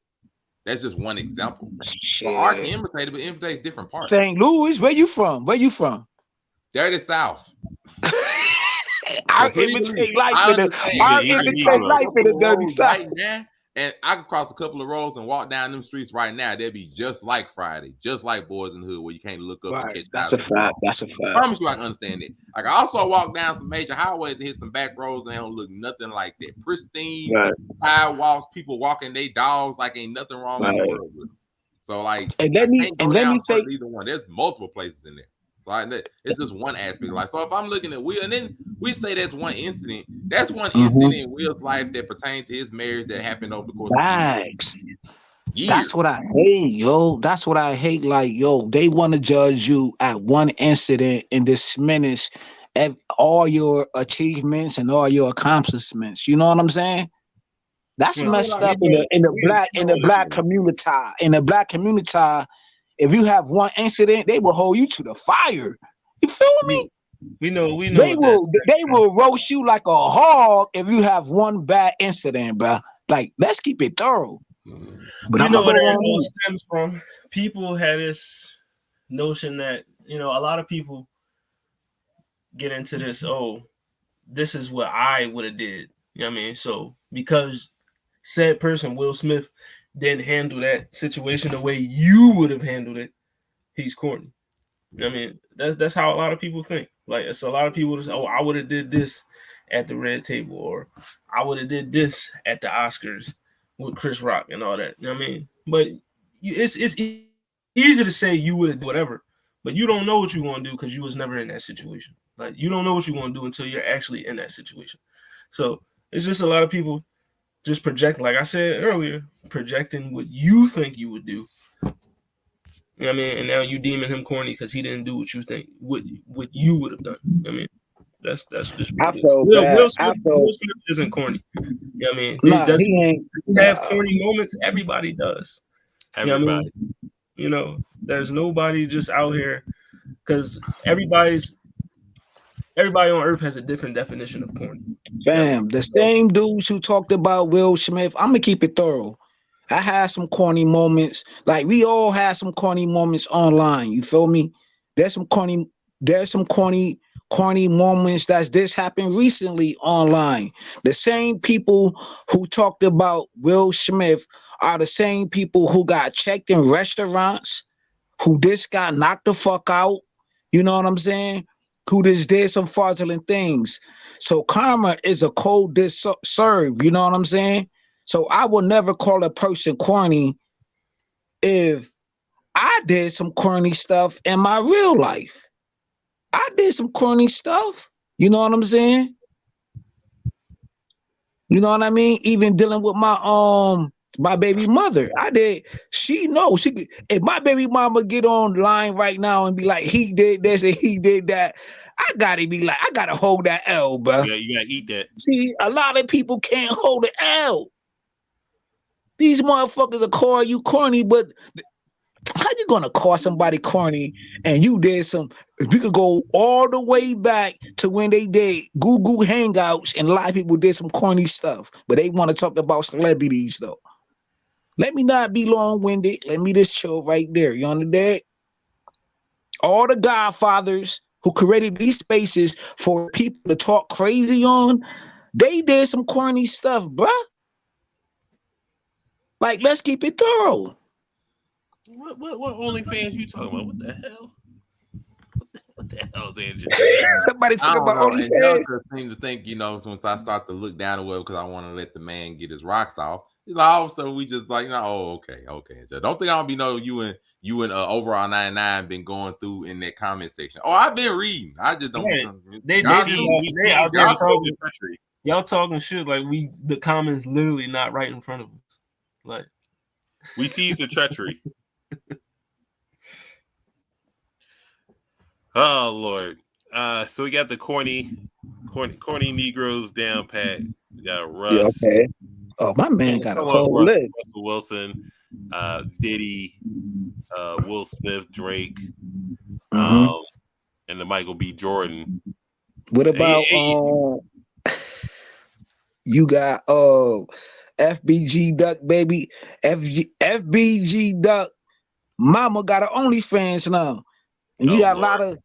That's just one example. So art can imitate it, but imitates different parts. St. Louis, where you from? Dirty South. I imitate life in the dirty South. Right now, and I can cross a couple of roads and walk down them streets right now. They'll be just like Friday, just like Boys in the Hood, where you can't look up and catch. That's a fact. I promise you I can understand it. I can also walk down some major highways and hit some back roads and they don't look nothing like that. Pristine sidewalks, people walking their dogs like ain't nothing wrong in the world with them. So like, and let me say either one. There's multiple places in there. It's just one aspect. Like, so if I'm looking at Will, and then we say that's one incident. That's one incident in Will's life that pertains to his marriage that happened over the course of years. That's what I hate, yo. That's what I hate. Like, yo, they want to judge you at one incident and diminish all your achievements and all your accomplishments. You know what I'm saying? That's messed up in the black community. In the black community, if you have one incident, they will hold you to the fire. You feel me? We know. They will roast you like a hog if you have one bad incident, bro. Like, let's keep it thorough. But I know where it all stems from. People had this notion that a lot of people get into this. Oh, this is what I would have did. You know what I mean? So because said person, Will Smith, didn't handle that situation the way you would have handled it, he's corny. You know what I mean? That's how a lot of people think. Like, it's a lot of people that say, oh, I would have did this at the red table, or I would have did this at the Oscars with Chris Rock and all that. You know what I mean? But it's easy to say you would have done whatever, but you don't know what you're going to do because you was never in that situation. Like, you don't know what you're going to do until you're actually in that situation. So it's just a lot of people just projecting, like I said earlier, projecting what you think you would do. You know what I mean? And now you deeming him corny because he didn't do what you think, what you would have done. You know what I mean? That's just I what it is. felt bad. Will Smith isn't corny. You know what I mean? Nah, Does he ain't. he have corny moments? Everybody does. You know what I Everybody. mean? You know, there's nobody just out here because everybody on earth has a different definition of corny. Fam, the same dudes who talked about Will Smith, I'm gonna keep it thorough. I had some corny moments. Like we all had some corny moments online. You feel me? There's some corny moments this happened recently online. The same people who talked about Will Smith are the same people who got checked in restaurants, who just got knocked the fuck out. You know what I'm saying? Who just did some fraudulent things. So karma is a cold serve. You know what I'm saying? So I will never call a person corny if I did some corny stuff in my real life. I did some corny stuff. You know what I'm saying? You know what I mean? Even dealing with my baby mother. I did. She knows. If my baby mama get online right now and be like, he did this and he did that, I gotta hold that L, bro. Yeah, you gotta eat that. See, a lot of people can't hold the L. These motherfuckers are calling you corny, but how you gonna call somebody corny and you did some? We could go all the way back to when they did Google Hangouts, and a lot of people did some corny stuff, but they want to talk about celebrities though. Let me not be long-winded. Let me just chill right there. You understand? All the godfathers who created these spaces for people to talk crazy on, they did some corny stuff, bruh. Like, let's keep it thorough. What OnlyFans you talking about? What the hell? What the hell is Angel? Somebody's I talking don't about know. OnlyFans. Angelica seems to think, once I start to look down the well because I want to let the man get his rocks off, all of a sudden we just like, oh, okay. Don't think I don't be you and overall 99 been going through in that comment section. Oh, I've been reading. I just don't. Right. They y'all see just- they out there y'all talking. Y'all talking shit like the comments literally not right in front of us. Like we seize the treachery. Oh Lord. So we got the corny Negroes down pat. We got Russ. Yeah, okay. Oh, my man got a whole list. Russell Wilson, Diddy, Will Smith, Drake, and the Michael B. Jordan. What about you got FBG Duck, baby. FBG Duck mama got her OnlyFans now. And you got a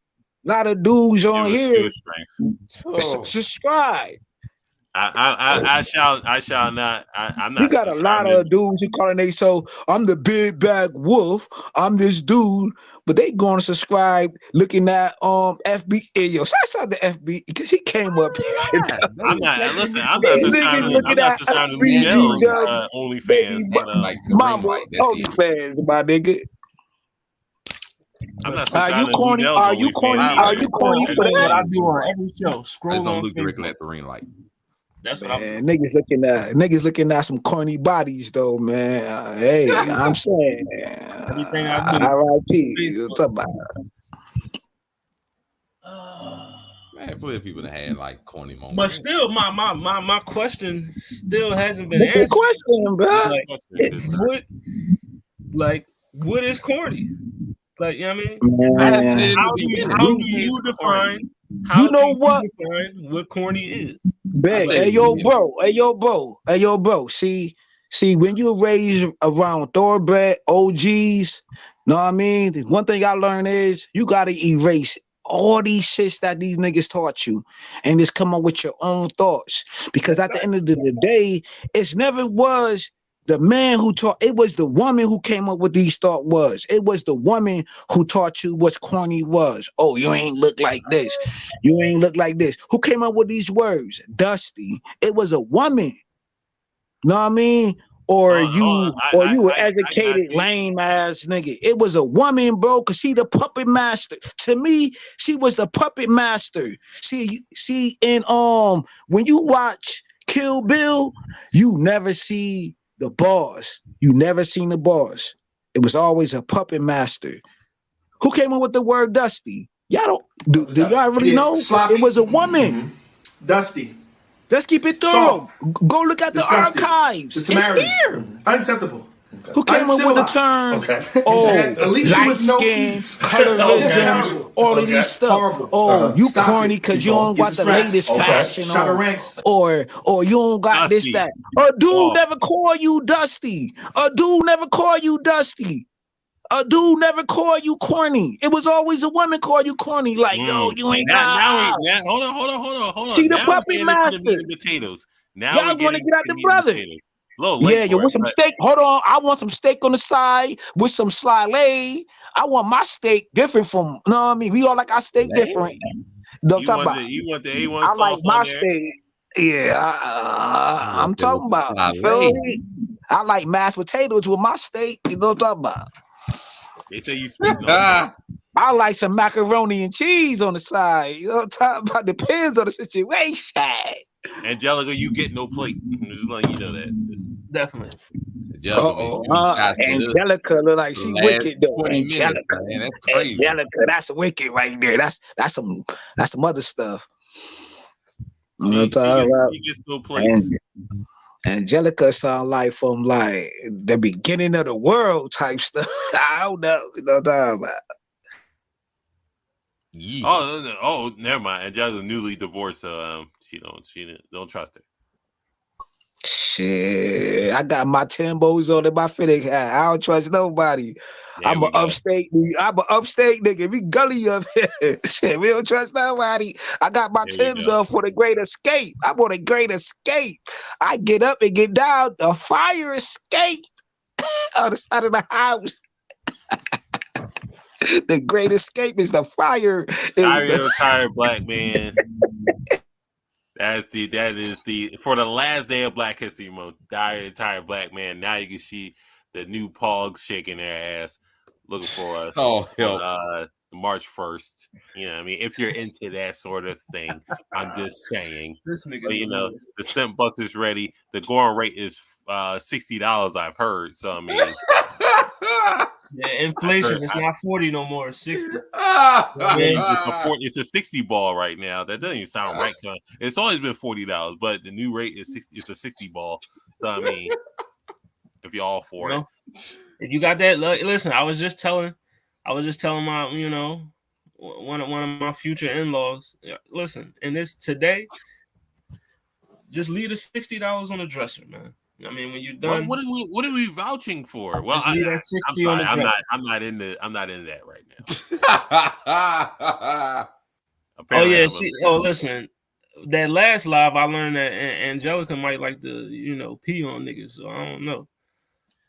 lot of dudes on here. Subscribe. I shall not. I'm not. You got a lot of dudes who calling they so I'm the big bag wolf. I'm this dude, but they going to subscribe looking at FB. Yo, shout out to FB because he came up here. I'm not. Listen, I'm not subscribing. I'm not subscribing to Miguel's OnlyFans. Like the ring light. That's OnlyFans, my nigga. I'm not Are you corny? Miguel's Are you corny? Are you corny for what I that? do on every show? Scroll don't on look Facebook. directly at the ring light. That's what I'm niggas looking at some corny bodies though, man. Hey, I'm saying everything I do. R.I.P. What's up about? Man, plenty of people that had like corny moments. But still, my question still hasn't been answered. Question, bro. What is corny? Like, you know what I mean? How do you define what corny is? Hey yo, bro. See, when you raised around thoroughbred OGs, know what I mean? One thing I learned is you gotta erase all these shits that these niggas taught you and just come up with your own thoughts. Because at the end of the day, it's never was the man who taught, it was the woman who came up with these thought was. It was the woman who taught you what corny was. Oh, you ain't look like this. You ain't look like this. Who came up with these words? Dusty. It was a woman. Know what I mean? Or you were educated, lame ass nigga. It was a woman, bro, because she the puppet master. To me, she was the puppet master. See, and when you watch Kill Bill, you never see the boss. You never seen the boss. It was always a puppet master. Who came up with the word Dusty? Y'all don't do y'all really know? Sloppy. It was a woman. Dusty. Let's keep it thorough. Go look at the Disgusting. archives. It's here. Unacceptable. Who came up with the term? Alicia Light skin, colorism, all of these stuff. Horrible. You Stop corny it. because you don't got the latest fashion Shot of on. ranks. Or you don't got Dusty. this, that. A dude never call you Dusty. A dude never call you Dusty. A dude never call you corny. It was always a woman call you corny. Like, yo, you ain't now hold on. See the Now puppet we're getting into the meat master. and potatoes. Now Y'all we're want to getting get out to the meat and brother. potatoes. Little late Yeah, you for want it, some but steak? Hold on. I want some steak on the side with some salad. I want my steak different from, you know what I mean? We all like our steak different. Don't you talk want about. the A1 I like sauce on my there. steak. Yeah, I'm talking about. You feel me? I like mashed potatoes with my steak. You know what I'm talking about? They say you sweet on. I like some macaroni and cheese on the side. You know what I'm talking about? Depends on the situation. Angelica, you get no plate. I'm just letting you know that. Definitely. Angelica look like she wicked though. 20 Angelica, minutes, man. That's crazy. Angelica, that's wicked right there. That's some other stuff. You know what I'm talking about? She gets no plates. Angelica sound like from like the beginning of the world type stuff. I don't know. You know what I'm talking about? Oh, never mind. Angelica's newly divorced, so she don't trust her. Shit, I got my Timbos on in my fitting hat. I don't trust nobody. I'm an upstate nigga. We gully up here. Shit, we don't trust nobody. I got my Timbs on for the great escape. I'm on a great escape. I get up and get down. The fire escape on the side of the house. The great escape is the fire. Retired black man. That is the for the last day of Black History Month. Retired black man. Now you can see the new Pogs shaking their ass, looking for us. On March 1st. You know what I mean? If you're into that sort of thing, I'm just saying. This nigga, but, you know, the cent bucks is ready. The going rate is $60. I've heard. So I mean. Yeah, inflation. It's not 40 no more. It's 60. It's a 60 ball right now. That doesn't even sound right. It's always been $40, but the new rate is 60. It's a 60 ball. So I mean, if you're all for it, if you got that, listen. I was just telling my, you know, one of my future in-laws. Listen, and this today, just leave the $60 on the dresser, man. I mean, when you're done, what are we vouching for? Well, I'm not into that right now. Listen, that last live I learned that Angelica might like to, you know, pee on niggas. So I don't know.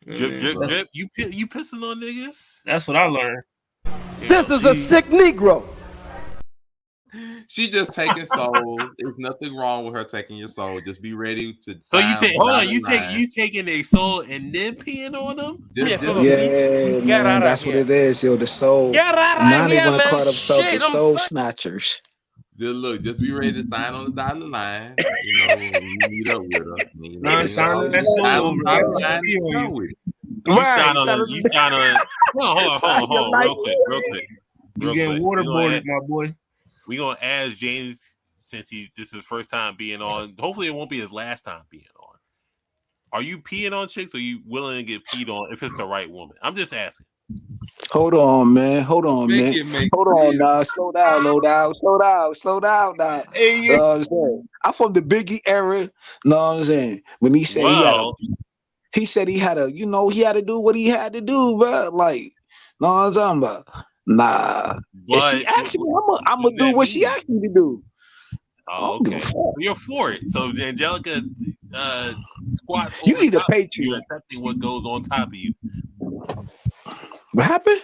Drip. You pissing on niggas? That's what I learned. This is a sick Negro. She just taking souls. There's nothing wrong with her taking your soul. Just be ready to. So you taking a soul and then peeing on them? Man, that's what it is, yo. The soul. Now they want to call themselves the soul snatchers. Just be ready to sign on the dotted line. You know, when you meet up with her. You know, You sign on. Hold on, real quick. You getting waterboarded, my boy. We gonna ask James, since this is his first time being on. Hopefully, it won't be his last time being on. Are you peeing on chicks? Or are you willing to get peed on if it's the right woman? I'm just asking. Hold on, man. Hold on now. Slow down now. Hey, I'm from the Biggie era. Know what I'm saying? When he said he had to, you know, he had to do what he had to do, bro. Like, know what I'm talking about? Nah. If she asked me, I'm gonna do what she asked me to do. Oh, okay. You're for it. So Angelica squats. You need a Patreon. You're accepting what goes on top of you. What happened?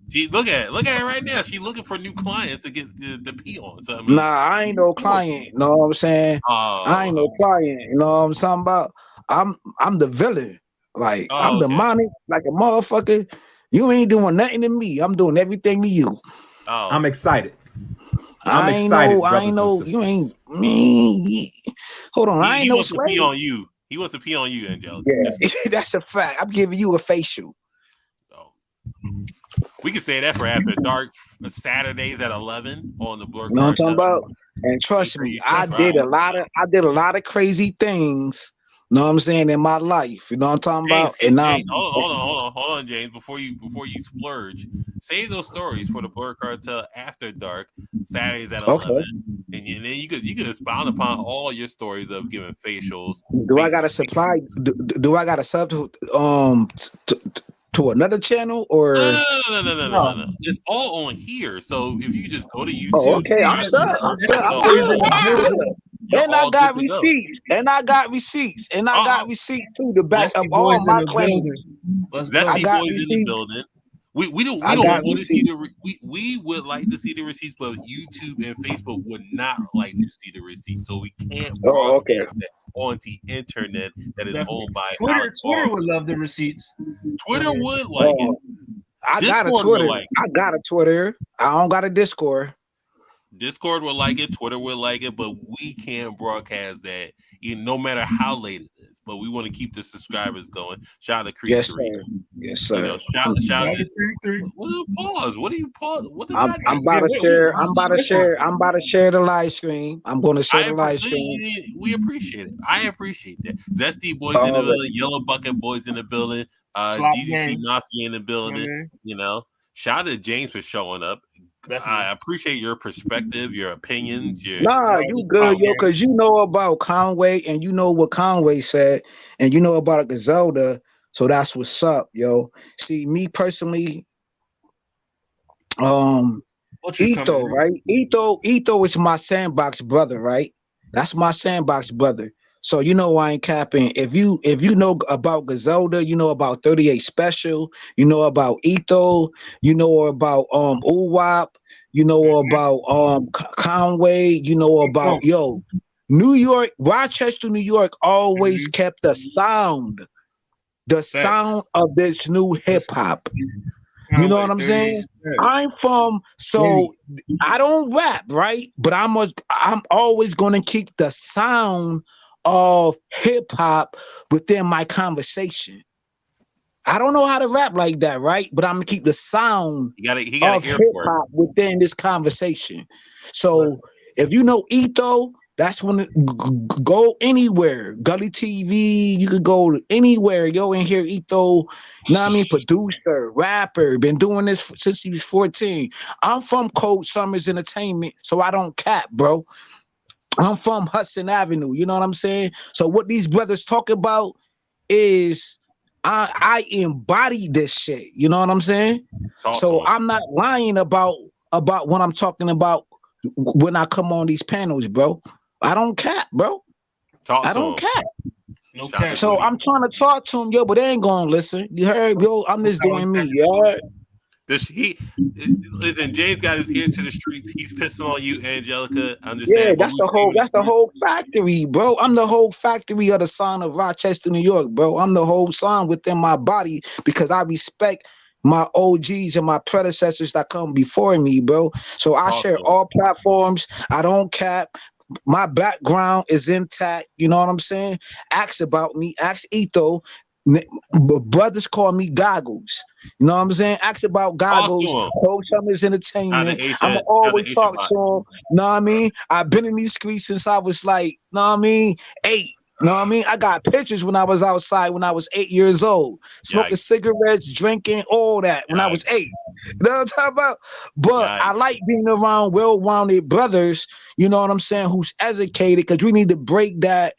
She look at it right now. She's looking for new clients to get the pee on. So, I mean, I ain't no client. Know what I'm saying? I ain't no client. You know what I'm talking about? I'm the villain. Like I'm demonic, like a motherfucker. You ain't doing nothing to me. I'm doing everything to you. I'm excited. I ain't know. You ain't me. Hold on. I ain't no slave. He wants to pee on you. He wants to pee on you, Angelica. Yeah, that's a fact. I'm giving you a facial. We can say that for After Dark Saturdays at 11 on the Blur You know what I'm Cartel. talking about? And trust me, I did a lot of crazy things. You know what I'm saying, in my life. You know what I'm talking about? And now, James, hold on, James. Before you splurge, save those stories for the Blur Cartel After Dark Saturdays at 11, and then you could expound upon all your stories of giving facials. Do I got to supply? Do I got to sub to another channel or? No. It's all on here. So if you just go to YouTube, oh, okay, I'm set. And I got receipts. And I got receipts. And I got receipts too to back up all my claims. Zesty Boys in the building. We don't want to see we would like to see the receipts, but YouTube and Facebook would not like to see the receipts, so we can't broadcast that on the internet that is owned by Twitter. Twitter would love the receipts. Twitter would like it. I got a Twitter. I got a Twitter. I don't got a Discord. Discord will like it, Twitter will like it, but we can't broadcast that, no matter how late it is. But we want to keep the subscribers going. Shout out to Creek 3. Yes, sir. Shout out to pause. What are you pause? What did I do? I'm about to share. I'm about to share the live stream. I'm going to share the live stream. We appreciate it. I appreciate that. Zesty Boys in the building, Yellow Bucket Boys in the building, GCC Mafia in the building. Shout out to James for showing up. Definitely. I appreciate your perspective, your opinions. You good, yo, because you know about Conway and you know what Conway said, and you know about Griselda, so that's what's up, yo. See, me personally, Ito, right? Ito is my sandbox brother, right? That's my sandbox brother. So you know I ain't capping. If you know about Griselda, you know about 38 Special, you know about Ito, you know about Uwap, you know about Conway, you know about New York, Rochester, New York always kept the sound of this new hip hop. You know what I'm saying? I'm from, so I don't rap, right? But I'm always gonna keep the sound of hip hop within my conversation. I don't know how to rap like that, right? But I'm gonna keep the sound of hip hop within this conversation. So if you know Ito, that's when go anywhere. Gully TV, you could go anywhere. Yo, and hear Ito, you know what I mean? Producer, rapper, been doing this since he was 14. I'm from Cold Summers Entertainment, so I don't cap, bro. I'm from Hudson Avenue, you know what I'm saying? So what these brothers talk about is I embody this shit, you know what I'm saying? So I'm not lying about what I'm talking about when I come on these panels, bro. I don't cap, bro. I don't cap. No cap. So I'm trying to talk to him, yo, but they ain't gonna listen. You heard, yo? I'm just doing me, yo. Listen, James got his ear to the streets. He's pissing on you, Angelica. I'm just saying. That's the whole factory, bro. I'm the whole factory of the sound of Rochester, New York, bro. I'm the whole sound within my body because I respect my OGs and my predecessors that come before me, bro. So I share all platforms. I don't cap. My background is intact. You know what I'm saying? Ask about me. Ask Ito. Brothers call me Goggles. You know what I'm saying? Ask about Goggles. Cold Summers Entertainment. I'm always talk to him. Know what I mean? I've been in these streets since I was like, know what I mean, 8. Know what I mean? I got pictures when I was outside when I was 8 years old, smoking cigarettes, drinking, all that when I was 8. You know what I'm talking about? But I like being around well-rounded brothers, you know what I'm saying, who's educated, because we need to break that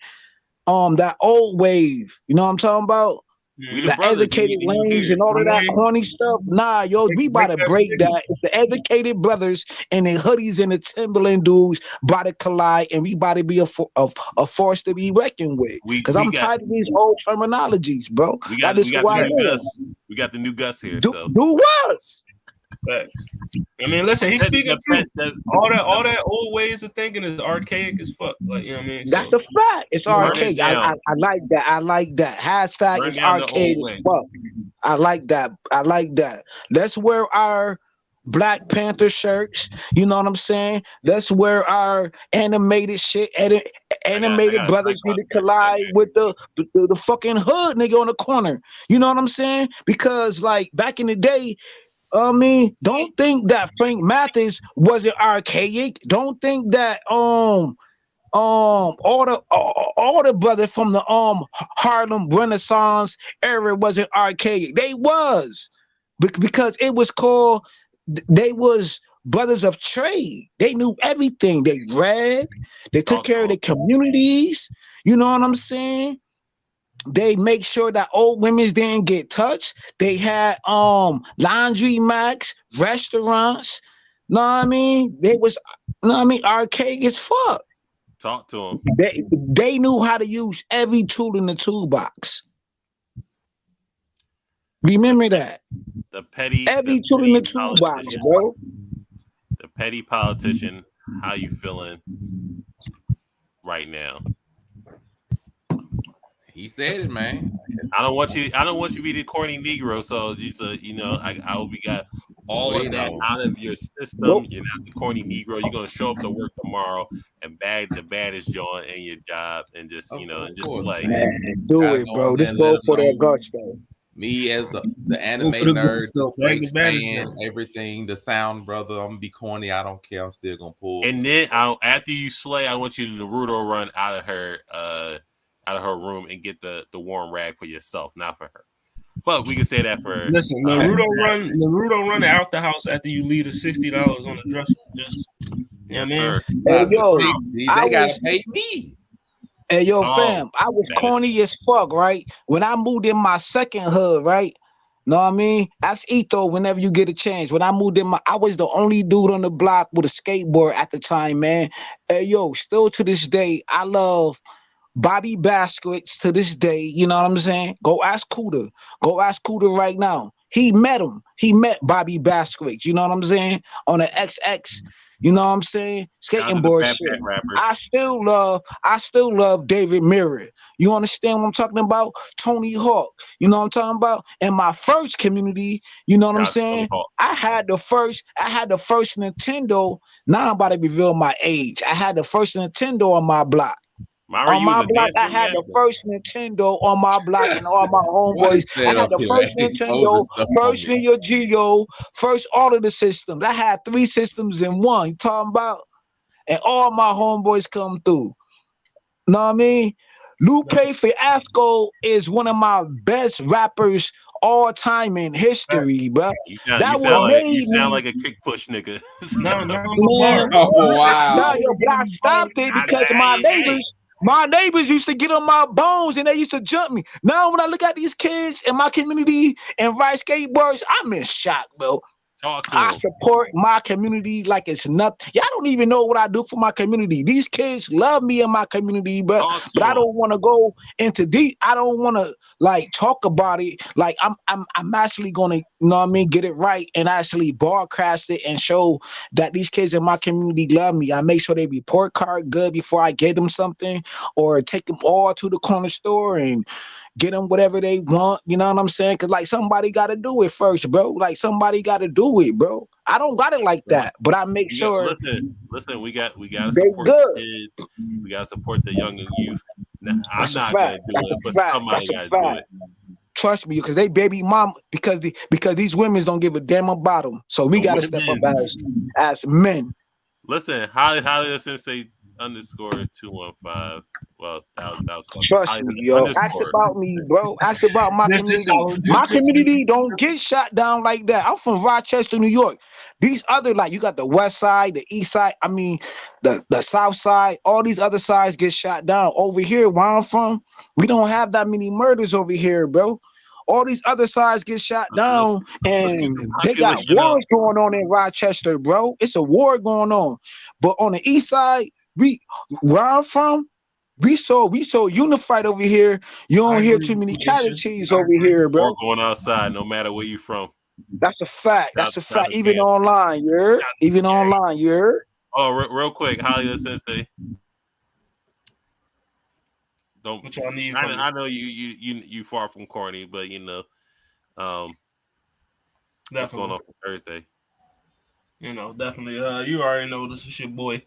old wave. You know what I'm talking about? The educated lanes and all of that corny stuff. Nah, yo, we about to break that. It's the educated brothers and the hoodies and the Timberland dudes about to collide, and we about to be a force to be reckoned with. Because I'm tired of these old terminologies, bro. We got the new Gus here. Do what? I mean, listen, he's speaking truth. All that old ways of thinking is archaic as fuck. Like, you know what I mean? That's a fact. It's archaic. I like that. I like that. Hashtag is archaic as fuck. I like that. Let's wear our Black Panther shirts. You know what I'm saying? Let's wear our animated shit. Animated brothers need to collide with the fucking hood nigga on the corner. You know what I'm saying? Because like back in the day, I mean, don't think that Frank Mathis wasn't archaic. Don't think that all the brothers from the Harlem Renaissance era wasn't archaic. They was because it was called. They was brothers of trade. They knew everything. They read. They took care of their communities. You know what I'm saying? They make sure that old women's didn't get touched. They had laundry max, restaurants. Know what I mean? They was archaic as fuck. Talk to them. They knew how to use every tool in the toolbox. Remember that. Every tool in the toolbox, bro. The petty politician. How you feeling right now? He said it, man. I don't want you to be the corny Negro. So I hope you got all of that out of your system. Nope. You're not the corny Negro. You're gonna show up to work tomorrow and bag the baddest joint in your job and just slay. Do it, bro. Just go for that gusto. Me as the anime nerd, fan, everything, the sound brother. I'm gonna be corny. I don't care. I'm still gonna pull. And then after you slay, I want you to Naruto run out of her room and get the warm rag for yourself, not for her. But we can say that for listen. Naruto run out the house after you leave the $60 on the dresser. Just yes, sir. Hey, yo, they gotta pay me. Hey, yo, fam, I was corny as fuck, right? When I moved in my second hood, right? Know what I mean? Ask Etho whenever you get a chance. When I moved in I was the only dude on the block with a skateboard at the time, man. Hey, yo, still to this day, I love Bobby Baskets to this day. You know what I'm saying? Go ask Cuda. Go ask Cuda right now. He met him. He met Bobby Baskets. You know what I'm saying? On the XX. You know what I'm saying? Skating board shit. I still love David Mirror. You understand what I'm talking about? Tony Hawk. You know what I'm talking about? In my first community, you know what I'm saying? I had the first Nintendo. Now I'm about to reveal my age. I had the first Nintendo on my block. On my block, I had the first Nintendo on my block, and all my homeboys. I had the first Nintendo, first Neo Geo, first all of the systems. I had 3 systems in one. You talking about? And all my homeboys come through. Know what I mean? Lupe Fiasco is one of my best rappers all time in history, bro. You sound like a kick push nigga. Oh wow! No, yo, but I stopped it because my neighbors used to get on my bones and they used to jump me. Now, when I look at these kids in my community and ride skateboards, I'm in shock, bro. I support my community like it's nothing. Y'all don't even know what I do for my community. These kids love me in my community, but I don't want to go into deep. I don't want to talk about it. Like I'm actually gonna, you know what I mean, get it right and actually broadcast it and show that these kids in my community love me. I make sure they report card good before I get them something, or take them all to the corner store and get them whatever they want, you know what I'm saying? Because somebody got to do it first, bro. Somebody got to do it, bro. I don't got it like that, but I make sure. Listen. We got to support the kids. We got to support the young and youth. Now, I'm not gonna do it, but somebody got to do it. Trust me, because they baby mom, because these women don't give a damn about them. So we got to step up as men. Listen, Holly Sensei _215. Well, that was trust me, yo. Ask about me, bro. Ask about my community. My community don't get shot down like that. I'm from Rochester, New York. These other, you got the west side, the east side, I mean the south side, all these other sides get shot down. Over here where I'm from, we don't have that many murders over here, bro. All these other sides get shot down, and they got wars going on in Rochester, bro. It's a war going on. But on the east side, where I'm from, we so unified over here. You don't hear too many casualties over here, bro. Going outside, no matter where you from. That's a fact. That's a fact. Even online, you're. Oh, real quick, Holly Sensei. Don't. What y'all need? I know you far from corny, but what's going on for Thursday? Definitely. You already know this is your boy.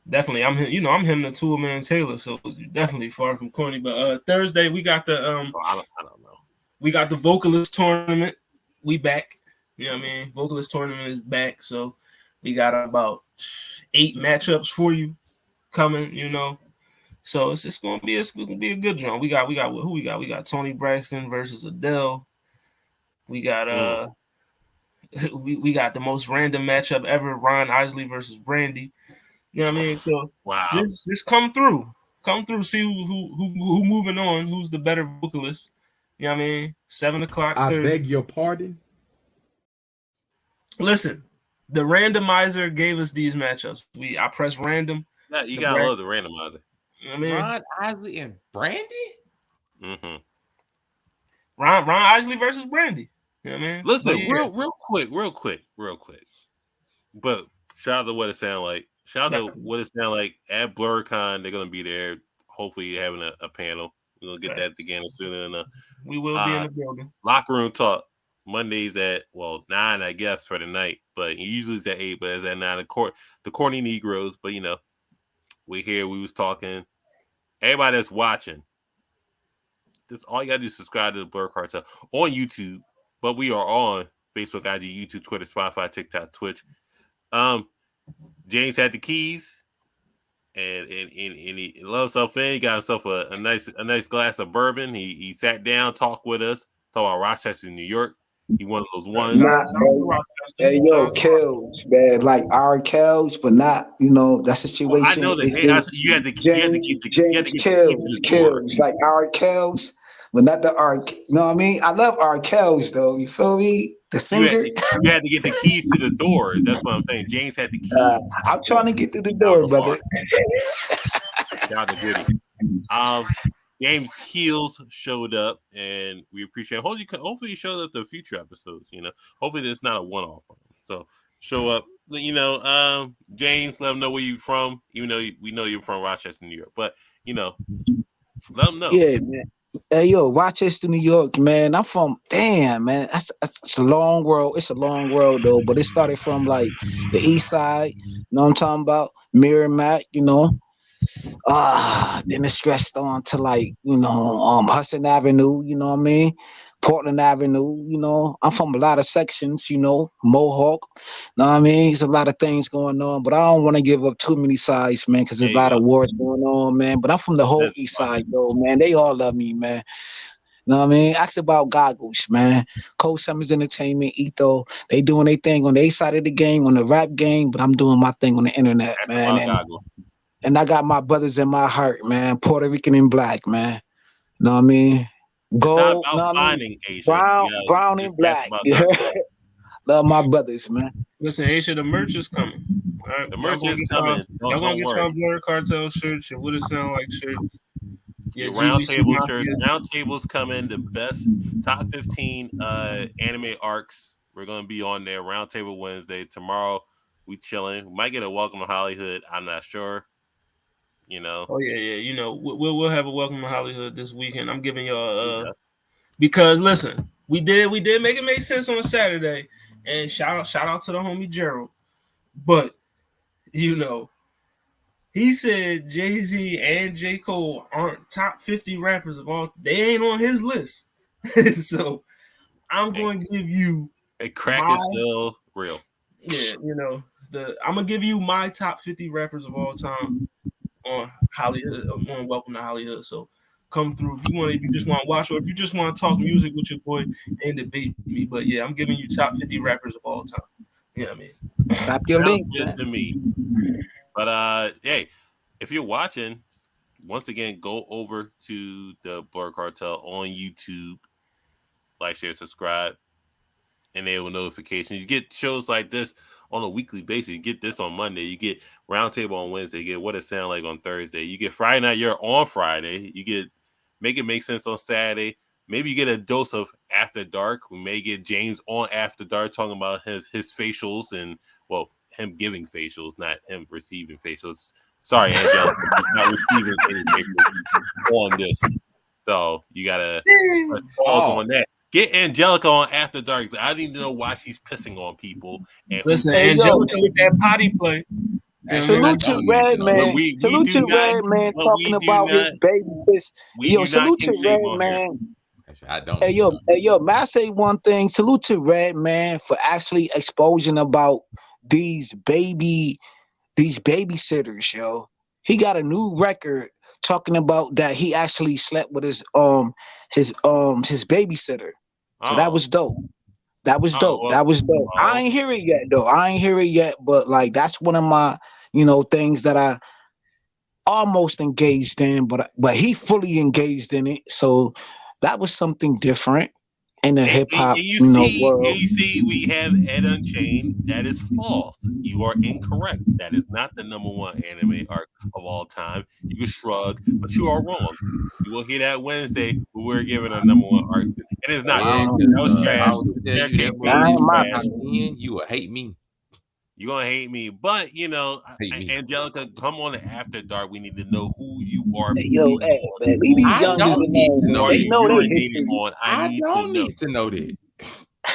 Definitely, I'm him, the two-man Taylor, so definitely far from corny. But Thursday we got the I don't know. We got the vocalist tournament. We back. You know what I mean? Vocalist tournament is back, so we got about 8 matchups for you coming. You know, so it's gonna be a good drum. We got who we got? We got Tony Braxton versus Adele. We got we got the most random matchup ever: Ron Isley versus Brandy. You know what I mean? So wow, just come through, see who moving on, who's the better vocalist. You know what I mean? 7:00. I beg your pardon. Listen, the randomizer gave us these matchups. I pressed random. Yeah, you gotta love the randomizer. You know what I mean? Ron Isley and Brandy. Mm-hmm. Ron Isley versus Brandy. You know what I mean? Listen, real quick. But shout out to what it sound like. Shout out to what it sound like at BlurCon. They're gonna be there. Hopefully, having a panel. We're gonna get that together soon. And we will be in the building. Locker room talk Mondays at 9, I guess, for the night. But usually it's at 8, but it's at 9. The Corny Negroes. But we're here. We was talking. Everybody that's watching, just all you gotta do is subscribe to the Blur Cartel on YouTube. But we are on Facebook, IG, YouTube, Twitter, Spotify, TikTok, Twitch. James had the keys, and he loves himself in. He got himself a nice glass of bourbon. He sat down, talked with us, talked about Rochester, New York. He one of those ones. Hey, yo, Kells, man, like our Kells, but not, that situation. I know that you had to get the Kells, like our Kells, but not the Ark. You know what I mean? I love our Kells, though. You feel me? The singer. You had to get the keys to the door. That's what I'm saying. James had the keys. I'm trying to get through the door, brother. James Keels showed up, and we appreciate it. Hopefully he shows up to future episodes. Hopefully it's not a one-off. So show up. James, let them know where you're from. Even though we know you're from Rochester, New York, but let them know. Yeah, man. Hey, yo, Rochester, New York, man. I'm from, man. It's a long world. It's a long world, though. But it started from, like, the east side. You know what I'm talking about? Merrimack, then it stretched on to, like, Hudson Avenue, you know what I mean? Portland Avenue, I'm from a lot of sections, Mohawk, know what I mean? There's a lot of things going on, but I don't want to give up too many sides, man, because there's a lot of wars going on, man. But I'm from the whole east side, though, man. They all love me, man. Know what I mean? Ask about Goggles, man. Cold Summers Entertainment, Etho, they doing their thing on their side of the game, on the rap game, but I'm doing my thing on the internet, man. And I got my brothers in my heart, man. Puerto Rican and black, man. Know what I mean? Gold, it's not about finding Asia. Brown and black. Love my brothers, man. Listen, Asia, the merch is coming. All right? The merch is coming. Y'all gonna get y'all Blur Cartel shirts and what it sound like shirts. Yeah, Roundtable shirts. Roundtable's coming. The best top 15 anime arcs. We're gonna be on there. Roundtable Wednesday. Tomorrow we chilling. We might get a Welcome to Hollywood. I'm not sure. Oh yeah. We'll have a Welcome to Hollywood this weekend. I'm giving y'all because listen, we did make it make sense on Saturday, and shout out to the homie Gerald, but he said Jay-Z and J. Cole aren't top 50 rappers of all. They ain't on his list, so I'm going to give you. Crack is still real. Yeah, I'm gonna give you my top 50 rappers of all time on Hollywood, on Welcome to Hollywood. So come through if you just want to watch, or if you just want to talk music with your boy and debate me. But yeah, I'm giving you top 50 rappers of all time. You know what I mean? Stop your link to me. But hey, if you're watching, once again, go over to the Blur Cartel on YouTube, like, share, subscribe, enable notifications. You get shows like this on a weekly basis. You get this on Monday. You get Roundtable on Wednesday. You get What It Sound Like on Thursday. You get Friday Night You're on Friday. You get Make It Make Sense on Saturday. Maybe you get a dose of After Dark. We may get James on After Dark talking about his facials and, him giving facials, not him receiving facials. Sorry, Angelica, not receiving any facials on this. So you got to pause on that. Get Angelica on After Dark. I need to know why she's pissing on people. And listen, Angelica with that potty play. Salute to Redman. Salute to Redman talking about his baby fist. Yo, salute to Redman. I don't. Hey yo, may I say one thing? Salute to Red Man for actually exposing about these babysitters, yo. He got a new record talking about that he actually slept with his babysitter. So that Oh, was dope. That was oh, dope. well, That was dope. I oh, ain't hear it yet though. I ain't hear it yet, but like that's one of my, things that I almost engaged in, but he fully engaged in it. So that was something different in the hip hop, world. you see, we have Ed Unchained. That is false. You are incorrect. That is not the #1 anime arc of all time. You can shrug, but you are wrong. You will hear that Wednesday when we're giving a #1 arc. It is not Yeah, good. Um, That was if I trash. was to tell you that that KC ain't my trash. you would hate me. You're gonna hate me, but Hate me. Angelica, come on the After Dark. We need to know who you are Yo, bleeding hey, on. man, leave these I youngins don't need alone, to man. know Are They that. you know their urinating history. on? I I need to don't know. need to know that.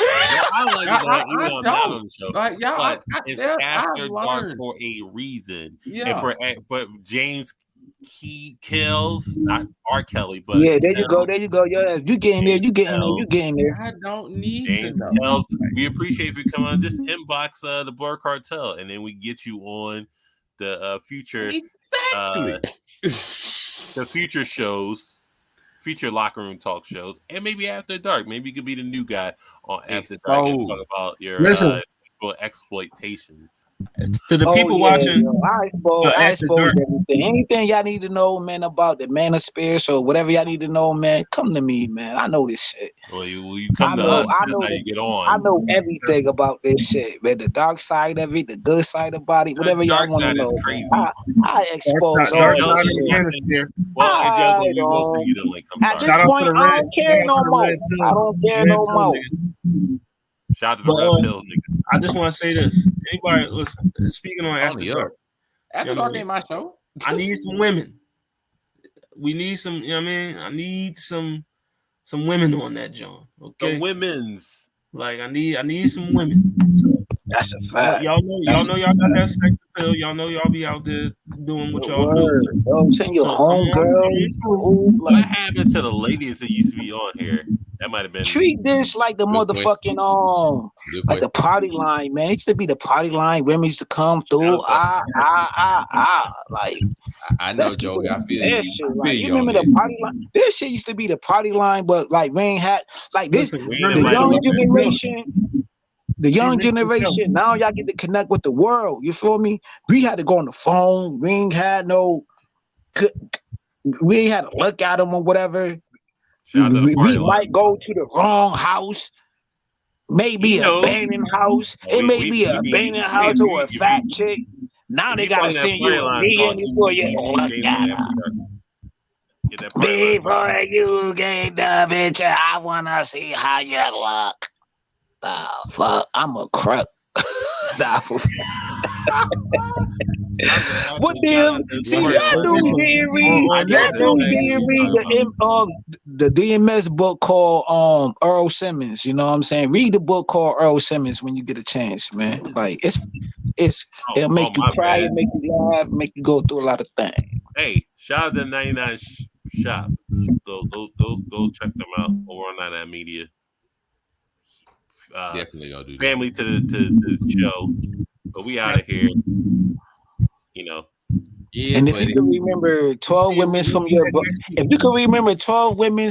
Well, I like to know that even I though I'm not on don't. the show. Like y'all, But it's I've After Dark learned. for a reason. And Yeah. but James Kills, not R. Kelly, but Yeah, there you go, Kells, there you go. Yeah, you getting there, James you getting there, you Kells, getting there. I don't need to James know. Kells. We appreciate if you come on. Just inbox the Blur Cartel, and then we get you on the future Exactly. the future shows, future locker room talk shows, and maybe After Dark. Maybe you could be the new guy on After Dark and talk Exposed. about your Listen, sexual exploitations. to the Oh people yeah, watching yo, I After Dark, expose everything. Anything y'all need to know, man, about the man of spirits or whatever y'all need to know, man, come to me, man. I know this shit. Well, you come to us. That's how you get I on. know everything about this shit, man. The dark side of it, the good side about it, The whatever y'all dark want to side is know, man. crazy. I expose And all Dark this Side Angelica, of the we will shit. send you. Manosphere. Well, Angelica, I we will send you don't. the link. I'm At sorry. this Shout out to point, the I red. don't care Shout out no to the more. red pill. I don't care Red no pill more. nigga. Shout out to the But red pill, nigga. I just want to say this. Anybody listen? Speaking on After Only up. Dark, After you know Dark what I ain't mean? my show. I need some women. We need some. You know what I mean? I need some women on that John. The Okay, women's. like I need some women. So, That's a fact. y'all know y'all got that sex appeal. Y'all know y'all be out there doing what Good y'all do. word. Yo, send your So come homegirl. on. Ooh, What like, happened to the ladies that used to be on here? That might have been. treat this like the Good question. motherfucking Good like the question. party line, man. It used to be the party line. Women used to come through. Like I know, let's keep Joey. it. I feel That you. shit, I like feel you you on remember the that. party line? This shit used to be the party line, but like we ain't had like this. Listen, We ain't The invited young women. generation, the She young reached the generation. Now y'all get to connect with the world. You feel me? We had to go on the phone. We ain't had no. We ain't had to look at them or whatever. Shout out to the We party line. might go to the wrong house. Maybe He a knows. abandoned house. It may be a abandoned house or a fat chick. Now If they you come gotta in that send you party a line DM talk, before you we need look James at on her. After Dark. Get that party line talk. Before you get the picture, I wanna see how you look. The fuck, I'm a crook. Nah, what damn? See, y'all dudes didn't read. On Y'all that note, dudes didn't read the DMS book called Earl Simmons. You know what I'm saying? Read the book called Earl Simmons when you get a chance, man. Like it'll make you my cry, bad. it'll make you laugh, make you go through a lot of things. Hey, shout out to 99 Shop. Go check them out over on 99 Media. Definitely gonna do that. Family to the show. But we out of here. You know. Yeah, And if you can remember 12 women from your book, if you can remember 12 women